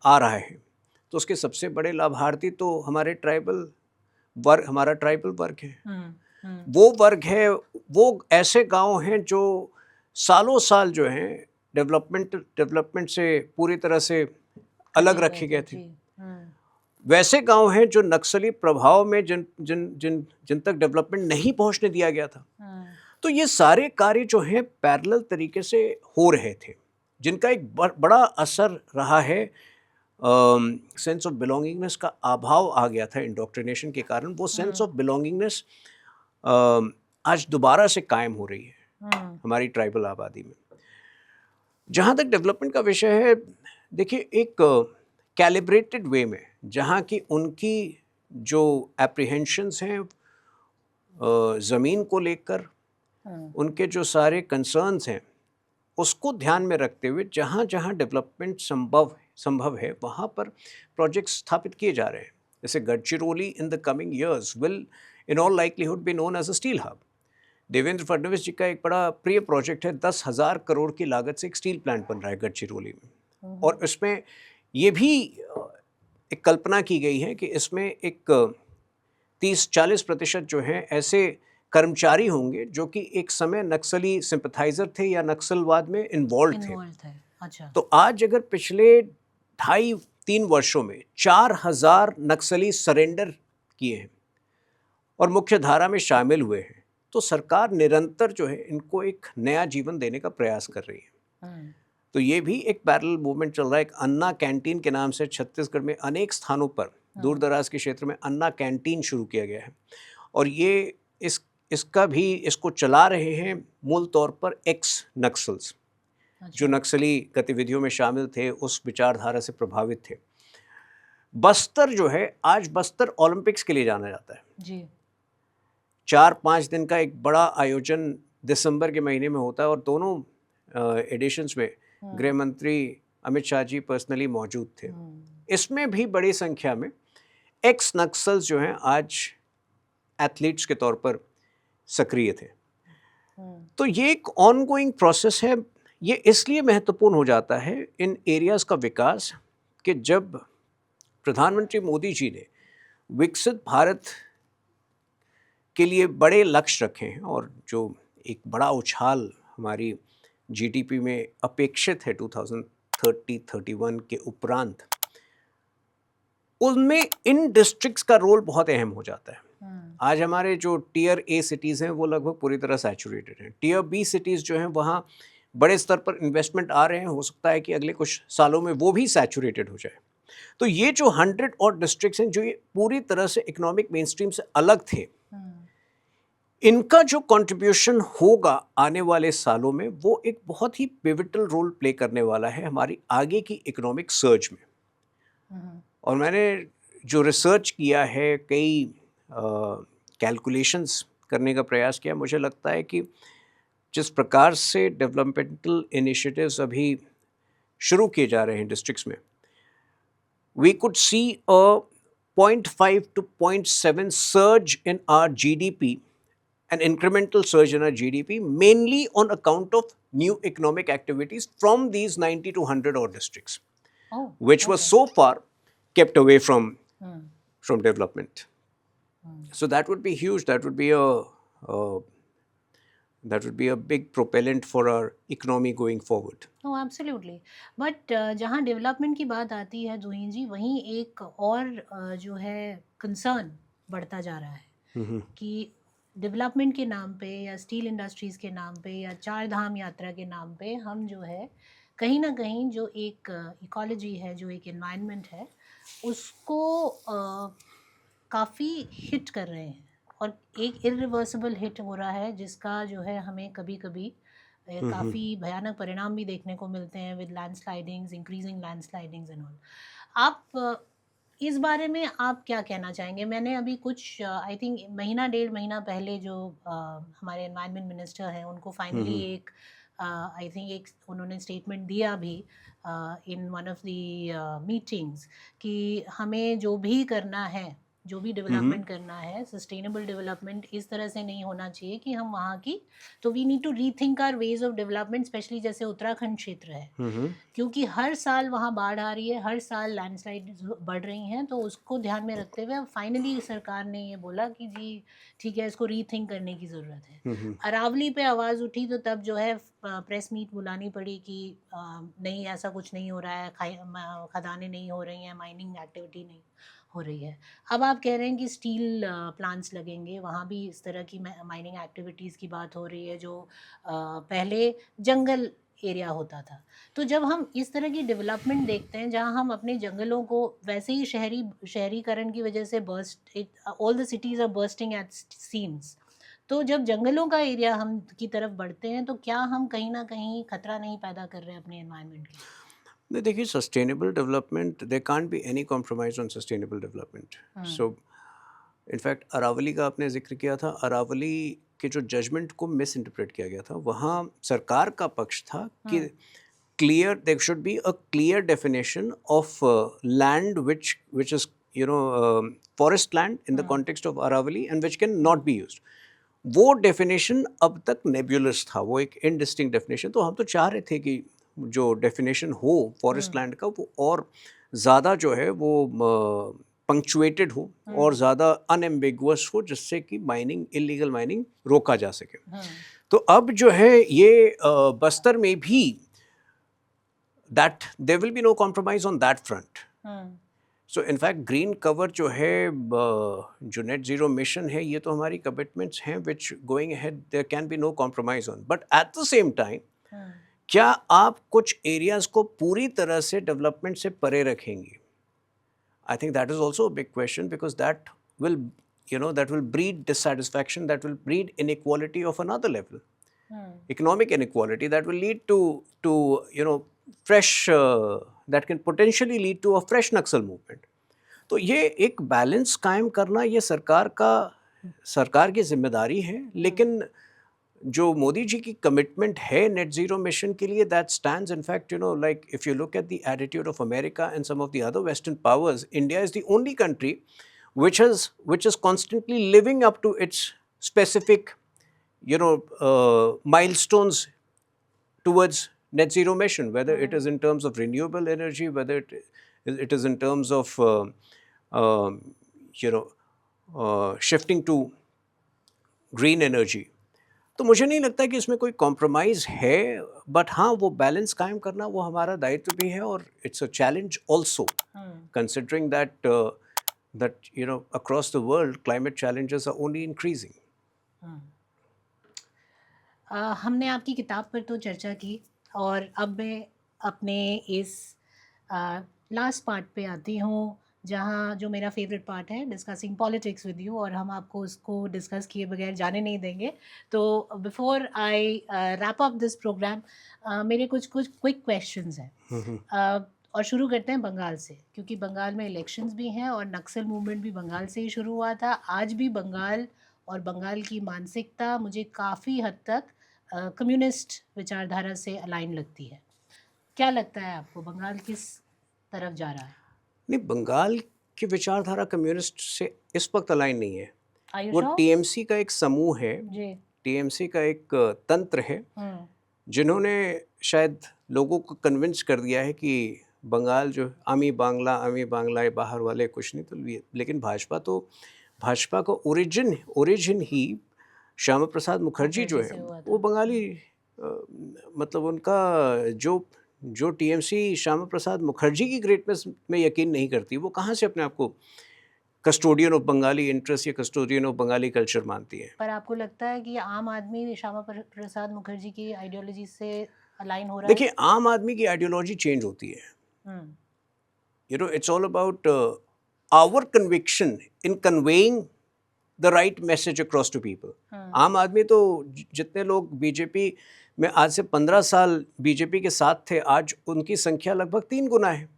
रहा है, तो उसके सबसे बड़े लाभार्थी तो हमारा ट्राइबल वर्ग है। वो वर्ग है, वो ऐसे गांव हैं जो सालों साल जो हैं डेवलपमेंट से पूरी तरह से अलग रखे गए थे। वैसे गांव हैं जो नक्सली प्रभाव में जिन तक डेवलपमेंट नहीं पहुंचने दिया गया था। तो ये सारे कार्य जो हैं पैरेलल तरीके से हो रहे थे, जिनका एक बड़ा असर रहा है। सेंस ऑफ बिलोंगिंगनेस का अभाव आ गया था इंडोक्ट्रिनेशन के कारण। वो सेंस ऑफ बिलोंगिंगनेस आज दोबारा से कायम हो रही है हमारी ट्राइबल आबादी में। जहाँ तक डेवलपमेंट का विषय है, देखिए, एक कैलिब्रेटेड वे में, जहाँ की उनकी जो एप्रीहेंशंस हैं ज़मीन को लेकर, उनके जो सारे कंसर्न्स हैं, उसको ध्यान में रखते हुए जहाँ जहाँ डेवलपमेंट संभव है वहाँ पर प्रोजेक्ट स्थापित किए जा रहे हैं। जैसे Gadchiroli in the coming years will in all likelihood be known as a steel hub. Devendra Fadnavis ji का एक बड़ा प्रिय प्रोजेक्ट है, 10,000 करोड़ की लागत से एक स्टील प्लांट बन रहा है गडचिरोली में। और इसमें ये भी एक कल्पना की गई है कि इसमें एक 30-40% जो हैं ऐसे कर्मचारी होंगे जो कि एक समय नक्सली सिंपथाइजर थे या नक्सलवाद में इन्वॉल्व थे। अच्छा। तो आज अगर पिछले 2.5-3 वर्षों में 4,000 नक्सली सरेंडर किए हैं और मुख्य धारा में शामिल हुए हैं, तो सरकार निरंतर जो है इनको एक नया जीवन देने का प्रयास कर रही है। तो ये भी एक पैरेलल मूवमेंट चल रहा है। एक अन्ना कैंटीन के नाम से छत्तीसगढ़ में अनेक स्थानों पर दूर दराज के क्षेत्र में अन्ना कैंटीन शुरू किया गया है, और ये इसको चला रहे हैं मूल तौर पर एक्स नक्सल्स जो नक्सली गतिविधियों में शामिल थे, उस विचारधारा से प्रभावित थे। बस्तर जो है, आज बस्तर ओलंपिक्स के लिए जाना जाता है जी। 4-5 दिन का एक बड़ा आयोजन दिसंबर के महीने में होता है, और दोनों एडिशंस में गृह मंत्री अमित शाह जी पर्सनली मौजूद थे। इसमें भी बड़ी संख्या में एक्स नक्सल्स जो हैं आज एथलीट्स के तौर पर सक्रिय थे। तो ये एक ऑनगोइंग प्रोसेस है। ये इसलिए महत्वपूर्ण हो जाता है इन एरियाज़ का विकास कि जब प्रधानमंत्री मोदी जी ने विकसित भारत के लिए बड़े लक्ष्य रखे हैं और जो एक बड़ा उछाल हमारी जीडीपी में अपेक्षित है 2030-31 के उपरांत, उनमें इन डिस्ट्रिक्ट्स का रोल बहुत अहम हो जाता है। आज हमारे जो टियर ए सिटीज़ हैं वो लगभग पूरी तरह सैचुरेटेड हैं। टियर बी सिटीज़ जो हैं वहाँ बड़े स्तर पर इन्वेस्टमेंट आ रहे हैं, हो सकता है कि अगले कुछ सालों में वो भी सैचुरेटेड हो जाए। तो ये जो 100 और डिस्ट्रिक्ट्स हैं जो ये पूरी तरह से इकोनॉमिक मेन स्ट्रीम से अलग थे, इनका जो कंट्रीब्यूशन होगा आने वाले सालों में वो एक बहुत ही पिवटल रोल प्ले करने वाला है हमारी आगे की इकोनॉमिक सर्ज में। और मैंने जो रिसर्च किया है, कई कैलकुलेशंस करने का प्रयास किया, मुझे लगता है कि जिस प्रकार से डेवलपमेंटल इनिशिएटिव्स अभी शुरू किए जा रहे हैं डिस्ट्रिक्ट्स में, we could see a 0.5 to 0.7 surge in our GDP, an incremental surge in our GDP, mainly on account of new economic activities from these 90 to 100 odd districts, which were so far kept away from development. So that would be huge. That would be a big propellant for our economy going forward.
Oh, absolutely. But जहाँ डेवलपमेंट की बात आती है जोहिन जी, वहीं एक और जो है कंसर्न बढ़ता जा रहा है कि डेवलपमेंट के नाम पे या स्टील इंडस्ट्रीज़ के नाम पे या चार धाम यात्रा के नाम पे हम जो है कहीं ना कहीं जो एक इकोलॉजी है, जो एक एनवायरनमेंट है, उसको काफ़ी हिट कर रहे हैं और एक इरिवर्सिबल हिट हो रहा है जिसका जो है हमें कभी कभी काफ़ी भयानक परिणाम भी देखने को मिलते हैं विद लैंडस्लाइडिंग्स, इंक्रीजिंग लैंडस्लाइडिंग्स एंड ऑल। आप इस बारे में आप क्या कहना चाहेंगे? मैंने अभी कुछ आई थिंक महीना डेढ़ महीना पहले जो हमारे एनवायरनमेंट मिनिस्टर हैं उनको फाइनली एक आई थिंक एक उन्होंने स्टेटमेंट दिया भी in one of the meetings कि हमें जो भी करना है, जो भी डेवलपमेंट करना है, सस्टेनेबल डेवलपमेंट इस तरह से नहीं होना चाहिए कि हम वहाँ की, तो we need to rethink our ways of development, specially जैसे उत्तराखंड क्षेत्र है, क्योंकि हर साल वहाँ बाढ़ आ रही है, हर साल लैंडस्लाइड बढ़ रही हैं। तो उसको ध्यान में रखते हुए फाइनली सरकार ने ये बोला कि जी ठीक है, इसको रीथिंक करने की ज़रूरत है। अरावली पे आवाज़ उठी तो तब जो है प्रेस मीट बुलानी पड़ी कि नहीं, ऐसा कुछ नहीं हो रहा है, खदानें नहीं हो रही हैं, माइनिंग एक्टिविटी नहीं हो रही है। अब आप कह रहे हैं कि स्टील प्लांट्स लगेंगे, वहाँ भी इस तरह की माइनिंग एक्टिविटीज़ की बात हो रही है जो पहले जंगल एरिया होता था। तो जब हम इस तरह की डेवलपमेंट देखते हैं जहाँ हम अपने जंगलों को वैसे ही शहरीकरण की वजह से all the cities are bursting at seams, तो जब जंगलों का एरिया हम की तरफ बढ़ते हैं तो क्या हम कहीं ना कहीं खतरा नहीं पैदा कर रहे हैं अपने एनवायरनमेंट के?
नहीं, देखिए, sustainable development, there can't be any compromise on sustainable development. So in fact Aravalli का आपने जिक्र किया था, अरावली के जो जजमेंट को मिस इंटरप्रेट किया गया था, वहाँ सरकार का पक्ष था कि clear, there should be a clear definition of land which is forest land in the context of Aravalli and which can not be used. वो डेफिनेशन अब तक नेबुलस था, वो एक इनडिस्टिंक्ट डेफिनेशन। तो हम तो चाह रहे थे कि जो डेफिनेशन हो फॉरेस्ट लैंड का वो और ज़्यादा जो है वो पंक्चुएटेड हो और ज़्यादा अनएम्बिगुअस हो, जिससे कि माइनिंग, इलीगल माइनिंग रोका जा सके। तो अब जो है ये बस्तर में भी that there will be no compromise on that front. So in fact green cover जो है, जो नेट ज़ीरो मिशन है, ये तो हमारी कमिटमेंट्स हैं which going ahead there can be no compromise on. But at the same time क्या आप कुछ एरियाज़ को पूरी तरह से डेवलपमेंट से परे रखेंगे? I think that is also a big question, because that will breed dissatisfaction, that will breed inequality of another level, economic inequality that will lead to fresh, that can potentially lead to a fresh Naxal movement. तो ये एक बैलेंस कायम करना ये सरकार की जिम्मेदारी है, लेकिन जो मोदी जी की कमिटमेंट है नेट जीरो मिशन के लिए, that stands. In fact, like if you look at the attitude of America and some of the other western powers, India is the only country which is constantly living up to its specific, milestones towards net zero mission, whether it is in terms of renewable energy, whether it is in terms of um, shifting to green energy. तो मुझे नहीं लगता कि इसमें कोई कॉम्प्रोमाइज़ है, बट हाँ, वो बैलेंस कायम करना वो हमारा दायित्व भी है, और it's a challenge also, considering that across the world climate challenges are only increasing.
हमने आपकी किताब पर तो चर्चा की, और अब मैं अपने इस लास्ट पार्ट पे आती हूँ, जहाँ जो मेरा फेवरेट पार्ट है, डिस्कसिंग पॉलिटिक्स विद यू, और हम आपको उसको डिस्कस किए बगैर जाने नहीं देंगे. तो before I wrap up this programme, मेरे कुछ क्विक क्वेश्चंस हैं. और शुरू करते हैं बंगाल से, क्योंकि बंगाल में इलेक्शंस भी हैं और नक्सल मूवमेंट भी बंगाल से ही शुरू हुआ था. आज भी बंगाल और बंगाल की मानसिकता मुझे काफ़ी हद तक कम्युनिस्ट विचारधारा से अलाइन लगती है. क्या लगता है आपको, बंगाल किस तरफ जा रहा है?
नहीं, बंगाल की विचारधारा कम्युनिस्ट से इस वक्त अलाइन नहीं है.
Are you
वो
sure?
टीएमसी का एक समूह है,
जी.
टीएमसी का एक तंत्र है, जिन्होंने शायद लोगों को कन्विंस कर दिया है कि बंगाल जो आमी बांग्ला बाहर वाले कुछ नहीं, तो लेकिन भाजपा का ओरिजिन ही श्यामा प्रसाद मुखर्जी जो है वो बंगाली, मतलब उनका जो टीएमसी श्यामा प्रसाद मुखर्जी की ग्रेटनेस में यकीन नहीं करती, वो कहाँ से अपने आप को कस्टोडियन ऑफ बंगाली इंटरेस्ट या कस्टोडियन ऑफ बंगाली कल्चर मानती है.
पर आपको लगता है कि आम आदमी श्यामा प्रसाद मुखर्जी की आइडियोलॉजी से अलाइन हो रहा है?
देखिए, आम आदमी की आइडियोलॉजी चेंज होती है. It's all about our conviction in conveying the right message across to people. आम आदमी तो जितने लोग बीजेपी में आज से 15 साल बीजेपी के साथ थे, आज उनकी संख्या लगभग 3 गुना है.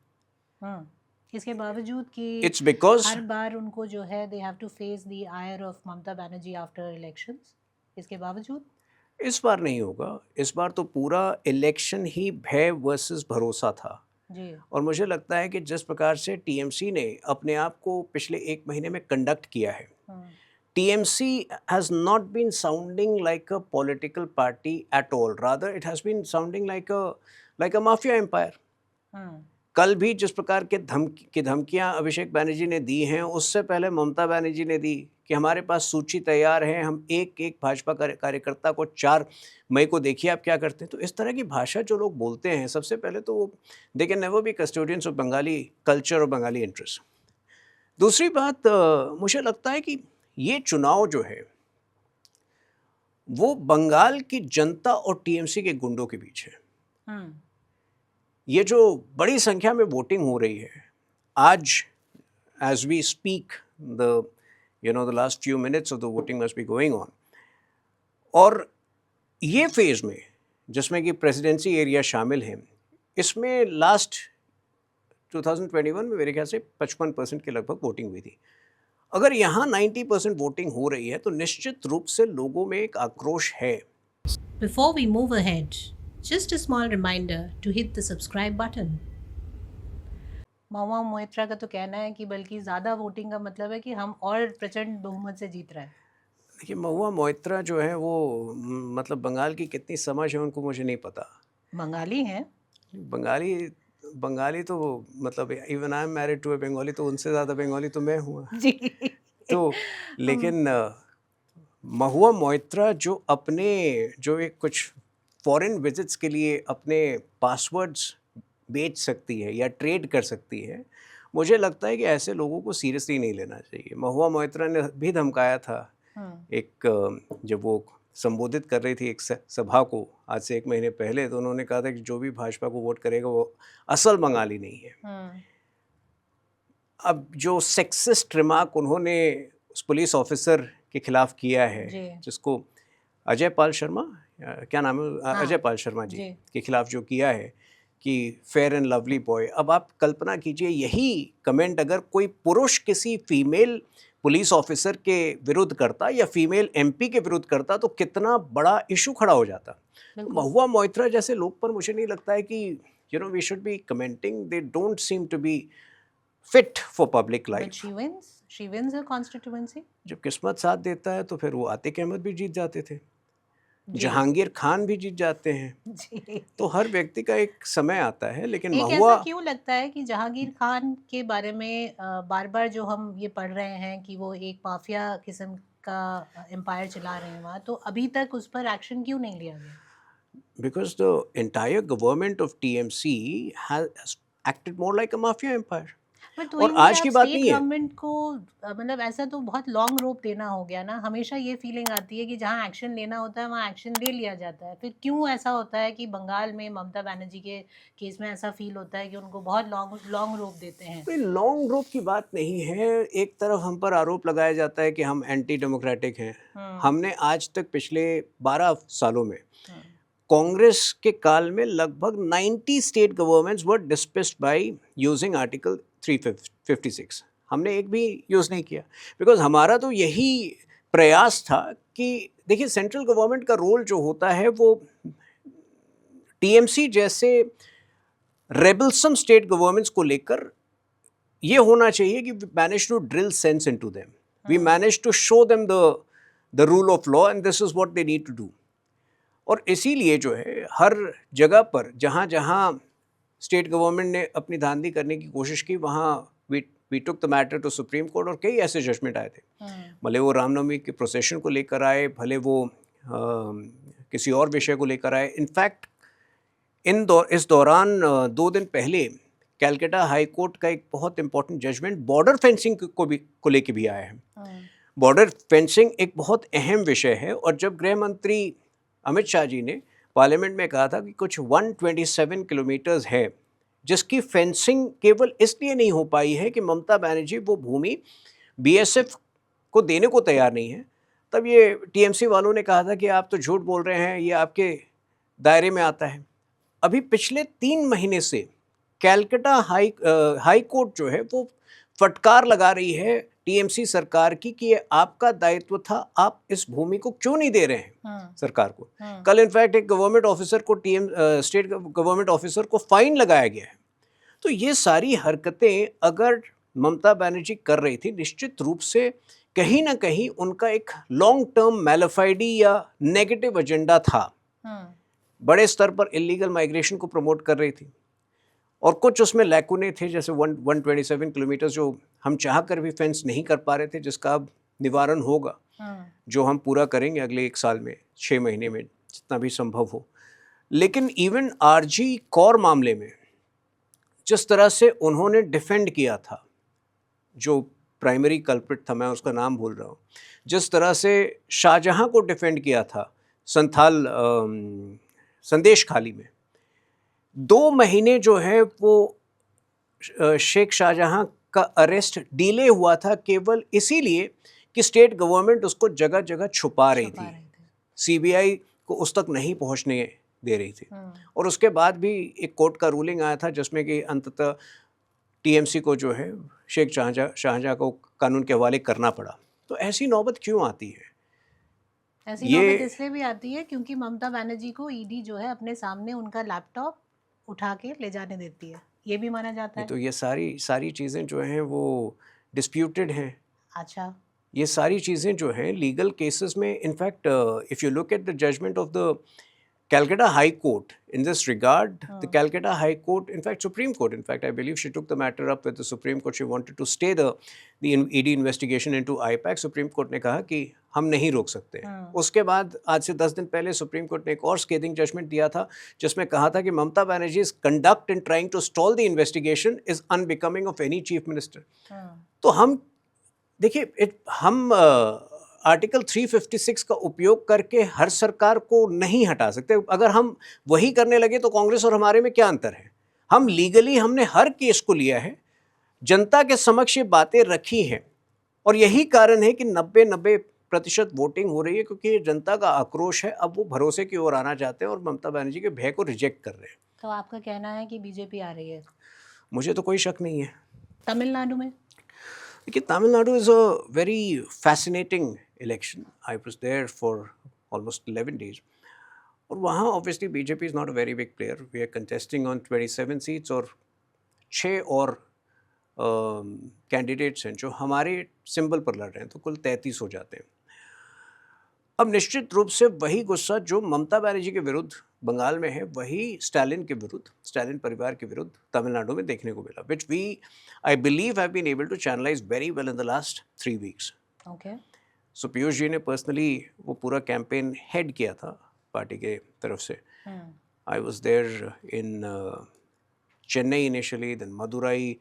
इसके बावजूद कि
It's because
हर बार उनको जो है they have to face the ire of Mamata Banerjee after elections, इसके बावजूद
इस बार नहीं होगा. इस बार तो पूरा इलेक्शन ही भय वर्सेस भरोसा था.
जी.
और मुझे लगता है कि जिस प्रकार से टीएमसी ने अपने आप को पिछले 1 महीने में कंडक्ट किया है, TMC has not been sounding like a political party at all. Rather, it has been sounding like a mafia empire. कल भी जिस प्रकार के धमकियां अभिषेक बैनर्जी ने दी हैं, उससे पहले ममता बनर्जी ने दी कि हमारे पास सूची तैयार है, हम एक भाजपा कार्यकर्ता को 4 मई को देखिए आप क्या करते हैं. तो इस तरह की भाषा जो लोग बोलते हैं, सबसे पहले तो वो they can never be custodians of Bengali culture और बंगाली इंटरेस्ट. दूसरी बात, मुझे लगता है कि ये चुनाव जो है वो बंगाल की जनता और टीएमसी के गुंडों के बीच है. ये जो बड़ी संख्या में वोटिंग हो रही है आज, as we speak, the last few minutes of the voting must be going on. और ये फेज में जिसमें कि प्रेसिडेंसी एरिया शामिल है, इसमें लास्ट 2021 में मेरे ख्याल से 55% के लगभग वोटिंग हुई थी. अगर यहाँ 90% वोटिंग हो रही है तो निश्चित रूप से लोगों में एक आक्रोश है.
Before we move ahead, just a small reminder to hit the subscribe button. Mahua Moitra का तो कहना है कि बल्कि ज़्यादा वोटिंग का मतलब है कि हम और प्रचंड बहुमत से जीत रहे हैं.
देखिए, महुआ मोइत्रा जो है वो मतलब बंगाल की कितनी समझ है उनको मुझे नहीं पता.
बंगाली हैं.
बंगाली तो मतलब even I am married to a Bengali, तो उनसे ज़्यादा बंगाली तो मैं हूँ.
जी.
तो लेकिन महुआ मोइत्रा जो एक कुछ फॉरेन विजिट्स के लिए अपने पासवर्ड्स बेच सकती है या ट्रेड कर सकती है, मुझे लगता है कि ऐसे लोगों को सीरियसली नहीं लेना चाहिए. महुआ मोइत्रा ने भी धमकाया था जब वो संबोधित कर रही थी एक सभा को आज से 1 महीने पहले, तो उन्होंने कहा था कि जो भी भाजपा को वोट करेगा वो असल बंगाली नहीं है. अब जो सेक्सिस्ट रिमार्क उन्होंने उस पुलिस ऑफिसर के खिलाफ किया है, जिसको अजय पाल शर्मा, क्या नाम है, अजय पाल शर्मा जी के खिलाफ जो किया है कि फेयर एंड लवली बॉय. अब आप कल्पना कीजिए, यही कमेंट अगर कोई पुरुष किसी फीमेल पुलिस ऑफिसर के विरुद्ध करता या फीमेल एमपी के विरुद्ध करता तो कितना बड़ा इशू खड़ा हो जाता। तो महुआ मोइत्रा जैसे लोग पर मुझे नहीं लगता है कि we should be commenting, they don't seem to be fit for public life.
She wins her constituency.
जब किस्मत साथ देता है तो फिर वो आतिक अहमद भी जीत जाते थे, जहांगीर खान भी जीत जाते हैं
जी।
तो हर व्यक्ति का एक समय आता है। लेकिन
एक
महुआ
ऐसा क्यों लगता है कि जहांगीर खान के बारे में बार बार जो हम ये पढ़ रहे हैं कि वो एक माफिया किस्म का एम्पायर चला रहे हैं वहाँ, तो अभी तक उस पर एक्शन क्यों नहीं लिया गया?
because the entire government of TMC has acted more like a mafia empire.
पर तो
और
ही
आज
आप
की बात
स्टेट
नहीं है।
गवर्नमेंट को मतलब ऐसा तो बहुत लॉन्ग रोप देना हो गया ना। हमेशा ये फीलिंग आती है कि जहाँ एक्शन लेना होता है वहाँ एक्शन ले लिया जाता है। फिर क्यों ऐसा होता है कि बंगाल में ममता बनर्जी के केस में ऐसा फील होता है कि उनको बहुत लॉन्ग लॉन्ग रोप देते हैं?
कोई लॉन्ग रोप की बात नहीं है। एक तरफ हम पर आरोप लगाया जाता है कि हम एंटी डेमोक्रेटिक हैं। हमने आज तक पिछले 12 सालों में कांग्रेस के काल में लगभग 90 state governments were dismissed by using article 356। हमने एक भी यूज़ नहीं किया, बिकॉज हमारा तो यही प्रयास था कि देखिए सेंट्रल गवर्नमेंट का रोल जो होता है वो टीएमसी जैसे रेबल्सम स्टेट गवर्नमेंट्स को लेकर ये होना चाहिए कि we manage to drill sense into them, we manage to show them the rule of law and this is what they need to do. और इसीलिए जो है हर जगह पर जहाँ जहाँ स्टेट गवर्नमेंट ने अपनी धांधली करने की कोशिश की वहाँ we took the matter to supreme court और कई ऐसे जजमेंट आए थे। भले वो रामनवमी के प्रोसेशन को लेकर आए, भले वो किसी और विषय को लेकर आए। इनफैक्ट इस दौरान 2 दिन पहले कैलकाटा हाई कोर्ट का एक बहुत इंपॉर्टेंट जजमेंट बॉर्डर फेंसिंग को लेके भी आया है। बॉर्डर फेंसिंग एक बहुत अहम विषय है और जब गृह मंत्री अमित शाह जी ने पार्लियामेंट में कहा था कि कुछ 127 किलोमीटर्स है जिसकी फेंसिंग केवल इसलिए नहीं हो पाई है कि ममता बनर्जी वो भूमि बीएसएफ को देने को तैयार नहीं है, तब ये टीएमसी वालों ने कहा था कि आप तो झूठ बोल रहे हैं, ये आपके दायरे में आता है। अभी पिछले 3 महीने से कैलकाटा हाई कोर्ट जो है वो फटकार लगा रही है टीएमसी सरकार की कि ये आपका दायित्व था, आप इस भूमि को क्यों नहीं दे रहे हैं सरकार को। कल इनफैक्ट एक गवर्नमेंट ऑफिसर को स्टेट गवर्नमेंट ऑफिसर को फाइन लगाया गया है। तो ये सारी हरकतें अगर ममता बनर्जी कर रही थी, निश्चित रूप से कहीं ना कहीं उनका एक लॉन्ग टर्म मैलेफाइडी या नेगेटिव एजेंडा था। बड़े स्तर पर इलीगल माइग्रेशन को प्रमोट कर रही थी और कुछ उसमें लैकुने थे, जैसे 127 किलोमीटर जो हम चाह कर भी फेंस नहीं कर पा रहे थे, जिसका अब निवारण होगा, जो हम पूरा करेंगे अगले 1 साल में, 6 महीने में, जितना भी संभव हो। लेकिन इवन आरजी कौर मामले में जिस तरह से उन्होंने डिफेंड किया था, जो प्राइमरी कल्प्रिट था, मैं उसका नाम भूल रहा हूँ, जिस तरह से शाहजहां को डिफेंड किया था संथाल संदेश खाली में, 2 महीने जो है वो शेख शाहजहां का अरेस्ट डिले हुआ था केवल इसीलिए कि स्टेट गवर्नमेंट उसको जगह जगह छुपा रही थी, सीबीआई को उस तक नहीं पहुंचने दे रही थी। और उसके बाद भी एक कोर्ट का रूलिंग आया था जिसमें कि अंततः टीएमसी को जो है शेख शाहजहां को कानून के हवाले करना पड़ा। तो ऐसी नौबत क्यों आती है?
ऐसी नौबत इसलिए भी आती है क्योंकि ममता बनर्जी को ईडी जो है अपने सामने उनका लैपटॉप उठा के ले जाने देती है, ये भी माना जाता है।
तो ये सारी चीज़ें जो हैं वो डिस्प्यूटेड हैं।
अच्छा,
ये सारी चीज़ें जो हैं लीगल केसेस में, in fact if you look at the judgement of the Calcutta High Court in this regard, the Calcutta High Court, in fact Supreme Court, in fact I believe she took the matter up with the Supreme Court. She wanted to stay the ED investigation into IPAC. Supreme Court ने कहा कि हम नहीं रोक सकते। उसके बाद आज से 10 दिन पहले सुप्रीम कोर्ट ने एक और स्केदिंग जजमेंट दिया था जिसमें कहा था कि ममता बनर्जी's conduct in trying to stall the investigation is unbecoming of any chief minister. तो हम देखिए, हम आर्टिकल 356 का उपयोग करके हर सरकार को नहीं हटा सकते। अगर हम वही करने लगे तो कांग्रेस और हमारे में क्या अंतर है? हम लीगली हमने हर केस को लिया है, जनता के समक्ष ये बातें रखी हैं और यही कारण है कि 90% वोटिंग हो रही है, क्योंकि जनता का आक्रोश है। अब वो भरोसे की ओर आना चाहते हैं और ममता बनर्जी के भय को रिजेक्ट कर रहे हैं।
तो आपका कहना है कि बीजेपी आ रही है?
मुझे तो कोई शक नहीं है।
तमिलनाडु में
देखिए, Tamil Nadu is a very fascinating election. I was there for almost 11 days. और वहाँ obviously BJP is not a very big player. We are contesting on 27 seats और 6 और कैंडिडेट्स हैं जो हमारे सिंबल पर लड़ रहे हैं, तो कुल 33 हो जाते हैं. अब निश्चित रूप से वही गुस्सा जो ममता बनर्जी के विरुद्ध बंगाल में है, वही स्टालिन के विरुद्ध, स्टालिन परिवार के विरुद्ध तमिलनाडु में देखने को मिला, which we I believe have been able to channelise very well in the last 3 weeks.
Okay.
So Piyush ji ने पर्सनली वो पूरा कैंपेन हेड किया था पार्टी के तरफ से. I was there in Chennai initially, then Madurai,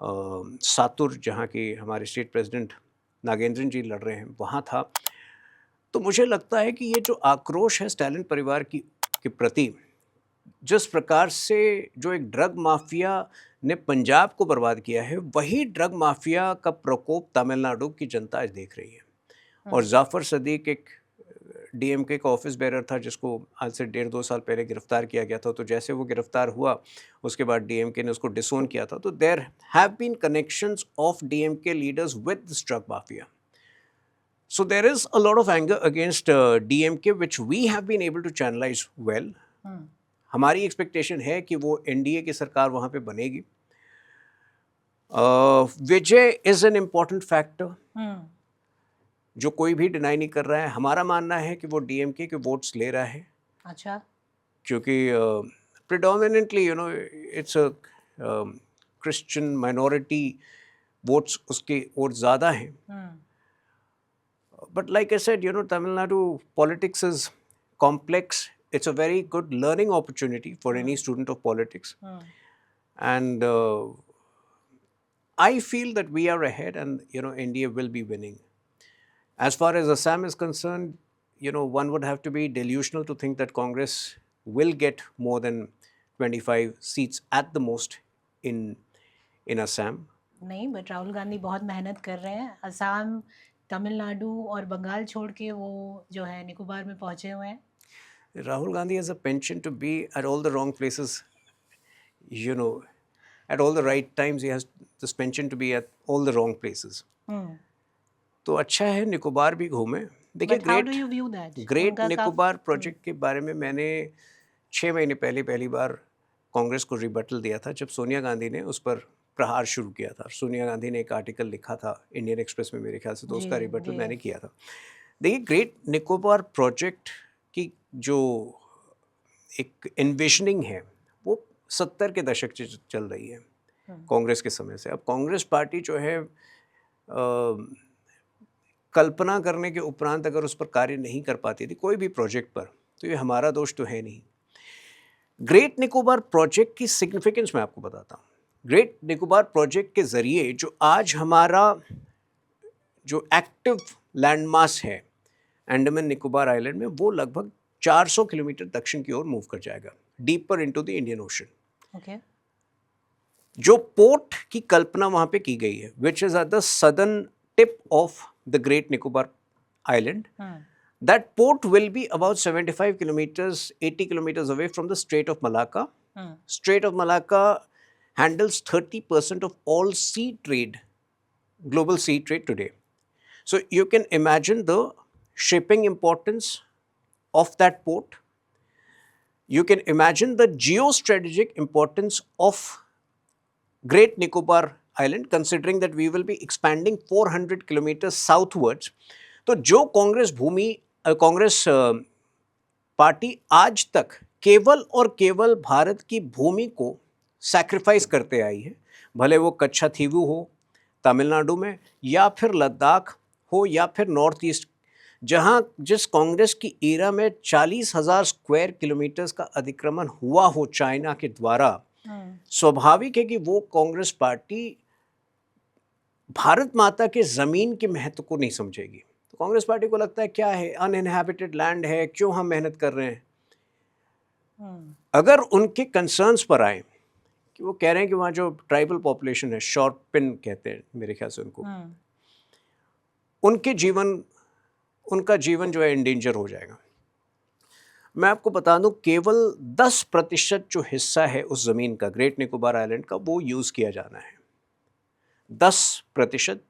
Sattur जहाँ के हमारे स्टेट प्रेसिडेंट नागेंद्रन जी लड़ रहे हैं, वहाँ था. तो मुझे लगता है कि ये जो आक्रोश है स्टालिन परिवार की के प्रति, जिस प्रकार से जो एक ड्रग माफिया ने पंजाब को बर्बाद किया है, वही ड्रग माफिया का प्रकोप तमिलनाडु की जनता आज देख रही है. और जाफर सदीक एक डीएमके का ऑफिस बेरर था जिसको आज से 1.5-2 साल पहले गिरफ्तार किया गया था. तो जैसे वो गिरफ्तार हुआ, उसके बाद डीएमके ने उसको डिसोन किया था. तो there have been connections of DMK leaders with this drug mafia. So there is a lot of anger against DMK which we have been able to channelize well. हमारी एक्सपेक्टेशन है कि वो एनडीए की सरकार वहाँ पे बनेगी. विजय इज एन इम्पॉर्टेंट फैक्टर जो कोई भी डिनाई नहीं कर रहा है. हमारा मानना है कि वो डीएमके के वोट्स ले रहा है.
अच्छा.
क्योंकि predominantly it's a Christian minority, votes उसके वोट ज़्यादा हैं. But like I said, Tamil Nadu politics is complex. It's a very good learning opportunity for any student of politics. And I feel that we are ahead and, India will be winning. As far as Assam is concerned, one would have to be delusional to think that Congress will get more than 25 seats at the most in Assam.
नहीं, बट राहुल गांधी बहुत मेहनत कर रहे हैं. असम, तमिलनाडु और बंगाल छोड़ के वो जो है निकोबार में पहुंचे हुए हैं.
Rahul Gandhi has a penchant to be at all the wrong places, at all the right times. He has this penchant to be at all the wrong places. तो अच्छा है निकोबार भी घूमे. देखिए, ग्रेट निकोबार प्रोजेक्ट के बारे में मैंने 6 महीने पहले पहली बार कांग्रेस को रिबटल दिया था जब सोनिया गांधी ने उस पर प्रहार शुरू किया था. सोनिया गांधी ने एक आर्टिकल लिखा था इंडियन एक्सप्रेस में मेरे ख्याल से, तो उसका रिबटल मैंने किया था. देखिए, ग्रेट निकोबार प्रोजेक्ट की जो एक एनविजनिंग है वो 70 के दशक से चल रही है कांग्रेस के समय से. अब कांग्रेस पार्टी जो है कल्पना करने के उपरांत अगर उस पर कार्य नहीं कर पाती थी कोई भी प्रोजेक्ट पर, तो ये हमारा दोष तो है नहीं. ग्रेट निकोबार प्रोजेक्ट की सिग्निफिकेंस मैं आपको बताता हूँ. ग्रेट निकोबार प्रोजेक्ट के ज़रिए जो आज हमारा जो एक्टिव लैंडमास है अंडमान निकोबार आइलैंड में, वो लगभग 400 किलोमीटर दक्षिण की ओर मूव कर जाएगा, deeper into the Indian ocean.
Okay.
जो पोर्ट की कल्पना वहाँ पे की गई है, which is at the southern tip of the great Nicobar island, that port will be about 75 kilometers, 80 kilometers away from the Strait of Malacca. Strait of Malacca handles 30% of all sea trade, global sea trade today. So you can imagine the shipping importance of that port. You can imagine the geostrategic importance of Great Nicobar Island, considering that we will be expanding 400 kilometers southwards. तो जो कांग्रेस पार्टी आज तक केवल और केवल भारत की भूमि को सैक्रिफाइस करते आई है, भले वो कच्छा थीवू हो तमिलनाडु में, या फिर लद्दाख हो, या फिर नॉर्थ ईस्ट, जहां जिस कांग्रेस की एरा में 40,000 स्क्वायर किलोमीटर्स का अतिक्रमण हुआ हो चाइना के द्वारा, स्वाभाविक है कि वो कांग्रेस पार्टी भारत माता के ज़मीन के महत्व को नहीं समझेगी. तो कांग्रेस पार्टी को लगता है क्या है, अनइनहैबिटेड लैंड है, क्यों हम मेहनत कर रहे हैं. अगर उनके कंसर्न्स पर आए कि वो कह रहे हैं कि वहाँ जो ट्राइबल पॉपुलेशन है, शॉर्पिन कहते हैं मेरे ख्याल से उनको, उनका जीवन जो है इंडेंजर हो जाएगा. मैं आपको बता दूं, केवल 10% जो हिस्सा है उस ज़मीन का, ग्रेट निकोबार आइलैंड का, वो यूज़ किया जाना है. 10%.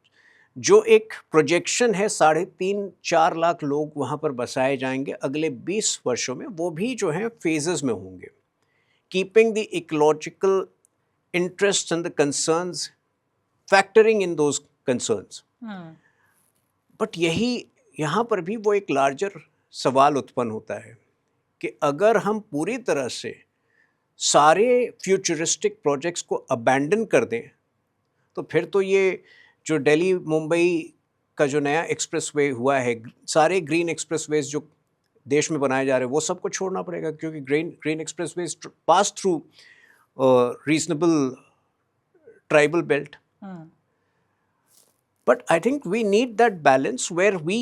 जो एक प्रोजेक्शन है 3.5-4 लाख लोग वहाँ पर बसाए जाएंगे अगले 20 वर्षों में, वो भी जो है फेजेस में होंगे, keeping the ecological interests and the concerns, factoring in those concerns. But यही यहाँ पर भी वो एक लार्जर सवाल उत्पन्न होता है कि अगर हम पूरी तरह से सारे फ्यूचरिस्टिक प्रोजेक्ट्स को अबैंडन कर दें तो फिर तो ये जो दिल्ली मुंबई का जो नया एक्सप्रेसवे हुआ है, सारे ग्रीन एक्सप्रेसवेज जो देश में बनाए जा रहे हैं वो सबको छोड़ना पड़ेगा, क्योंकि green expressways pass through reasonable tribal belt. But I think we need that balance where we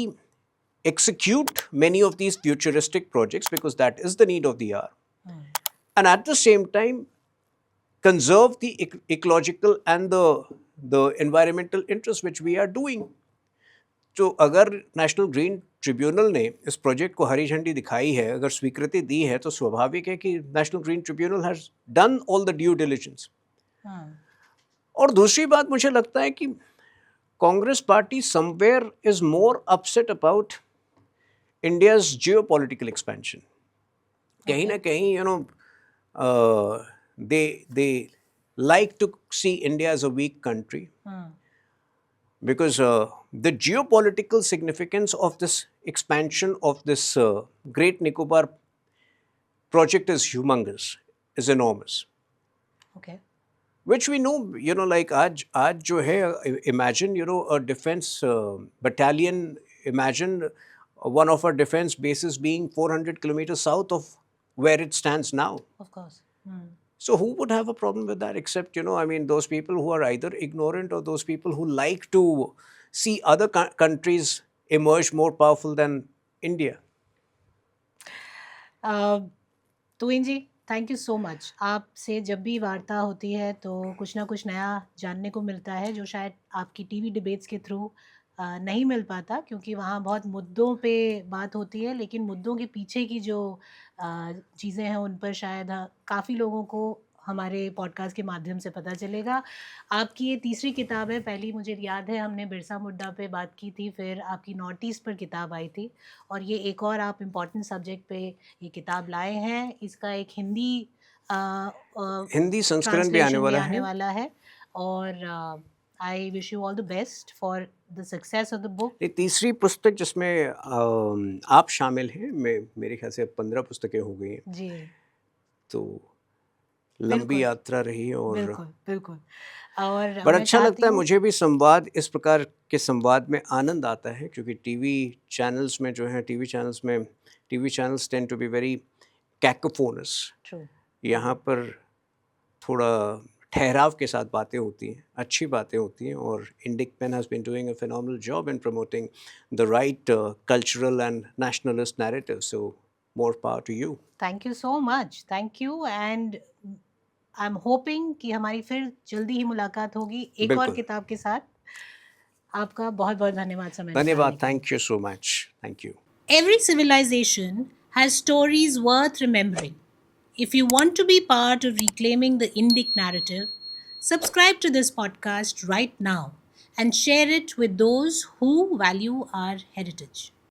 execute many of these futuristic projects because that is the need of the hour. And at the same time, conserve the ecological and the environmental interests which we are doing. तो अगर नेशनल ग्रीन ट्रिब्यूनल ने इस प्रोजेक्ट को हरी झंडी दिखाई है, अगर स्वीकृति दी है, तो स्वाभाविक है कि national green tribunal has done all the due diligence. और दूसरी बात मुझे लगता है कि Congress party somewhere is more upset about India's geopolitical expansion. कहीं ना कहीं they like to see India as a weak country. Because the geopolitical significance of this expansion of this Great Nicobar project is humongous, is enormous.
Okay.
Which we know, like आज जो है, imagine, a defense battalion, imagine one of our defense bases being 400 kilometers south of where it stands now.
Of course.
So who would have a problem with that except, those people who are either ignorant or those people who like to see other countries emerge more powerful than India.
Tuhin ji, thank you so much. आपसे जब भी वार्ता होती है तो कुछ ना कुछ नया जानने को मिलता है जो शायद आपकी टीवी डिबेट्स के थ्रू नहीं मिल पाता, क्योंकि वहाँ बहुत मुद्दों पे बात होती है, लेकिन मुद्दों के पीछे की जो चीज़ें हैं उन पर शायद काफ़ी लोगों को हमारे पॉडकास्ट के माध्यम से पता चलेगा. आपकी ये तीसरी किताब है. पहली मुझे याद है हमने बिरसा मुंडा पे बात की थी, फिर आपकी नॉर्थ ईस्ट पर किताब आई थी, और ये एक और आप इम्पॉर्टेंट सब्जेक्ट पे ये किताब लाए हैं. इसका एक
हिंदी संस्करण भी आने वाला है.
और I wish you all the best for the success of the book.
तीसरी पुस्तक जिसमें आप शामिल हैं, मेरे ख्याल से 15 पुस्तकें हो गई हैं
जी.
तो लंबी यात्रा रही. और
बिल्कुल. और
बड़ा अच्छा लगता है मुझे भी संवाद, इस प्रकार के संवाद में आनंद आता है, क्योंकि TV channels tend to be very cacophonous. यहाँ पर थोड़ा ठहराव के साथ बातें होती हैं, अच्छी बातें होती हैं, और Indic pen has been doing a phenomenal job in promoting the right cultural and nationalist narrative. So more power to you.
Thank you so much. Thank you, and I'm hoping कि हमारी फिर जल्दी ही मुलाकात होगी एक और किताब के साथ. आपका बहुत बहुत धन्यवाद समय.
धन्यवाद. Thank you so much. Thank you.
Every civilization has stories worth remembering. If you want to be part of reclaiming the Indic narrative, subscribe to this podcast right now and share it with those who value our heritage.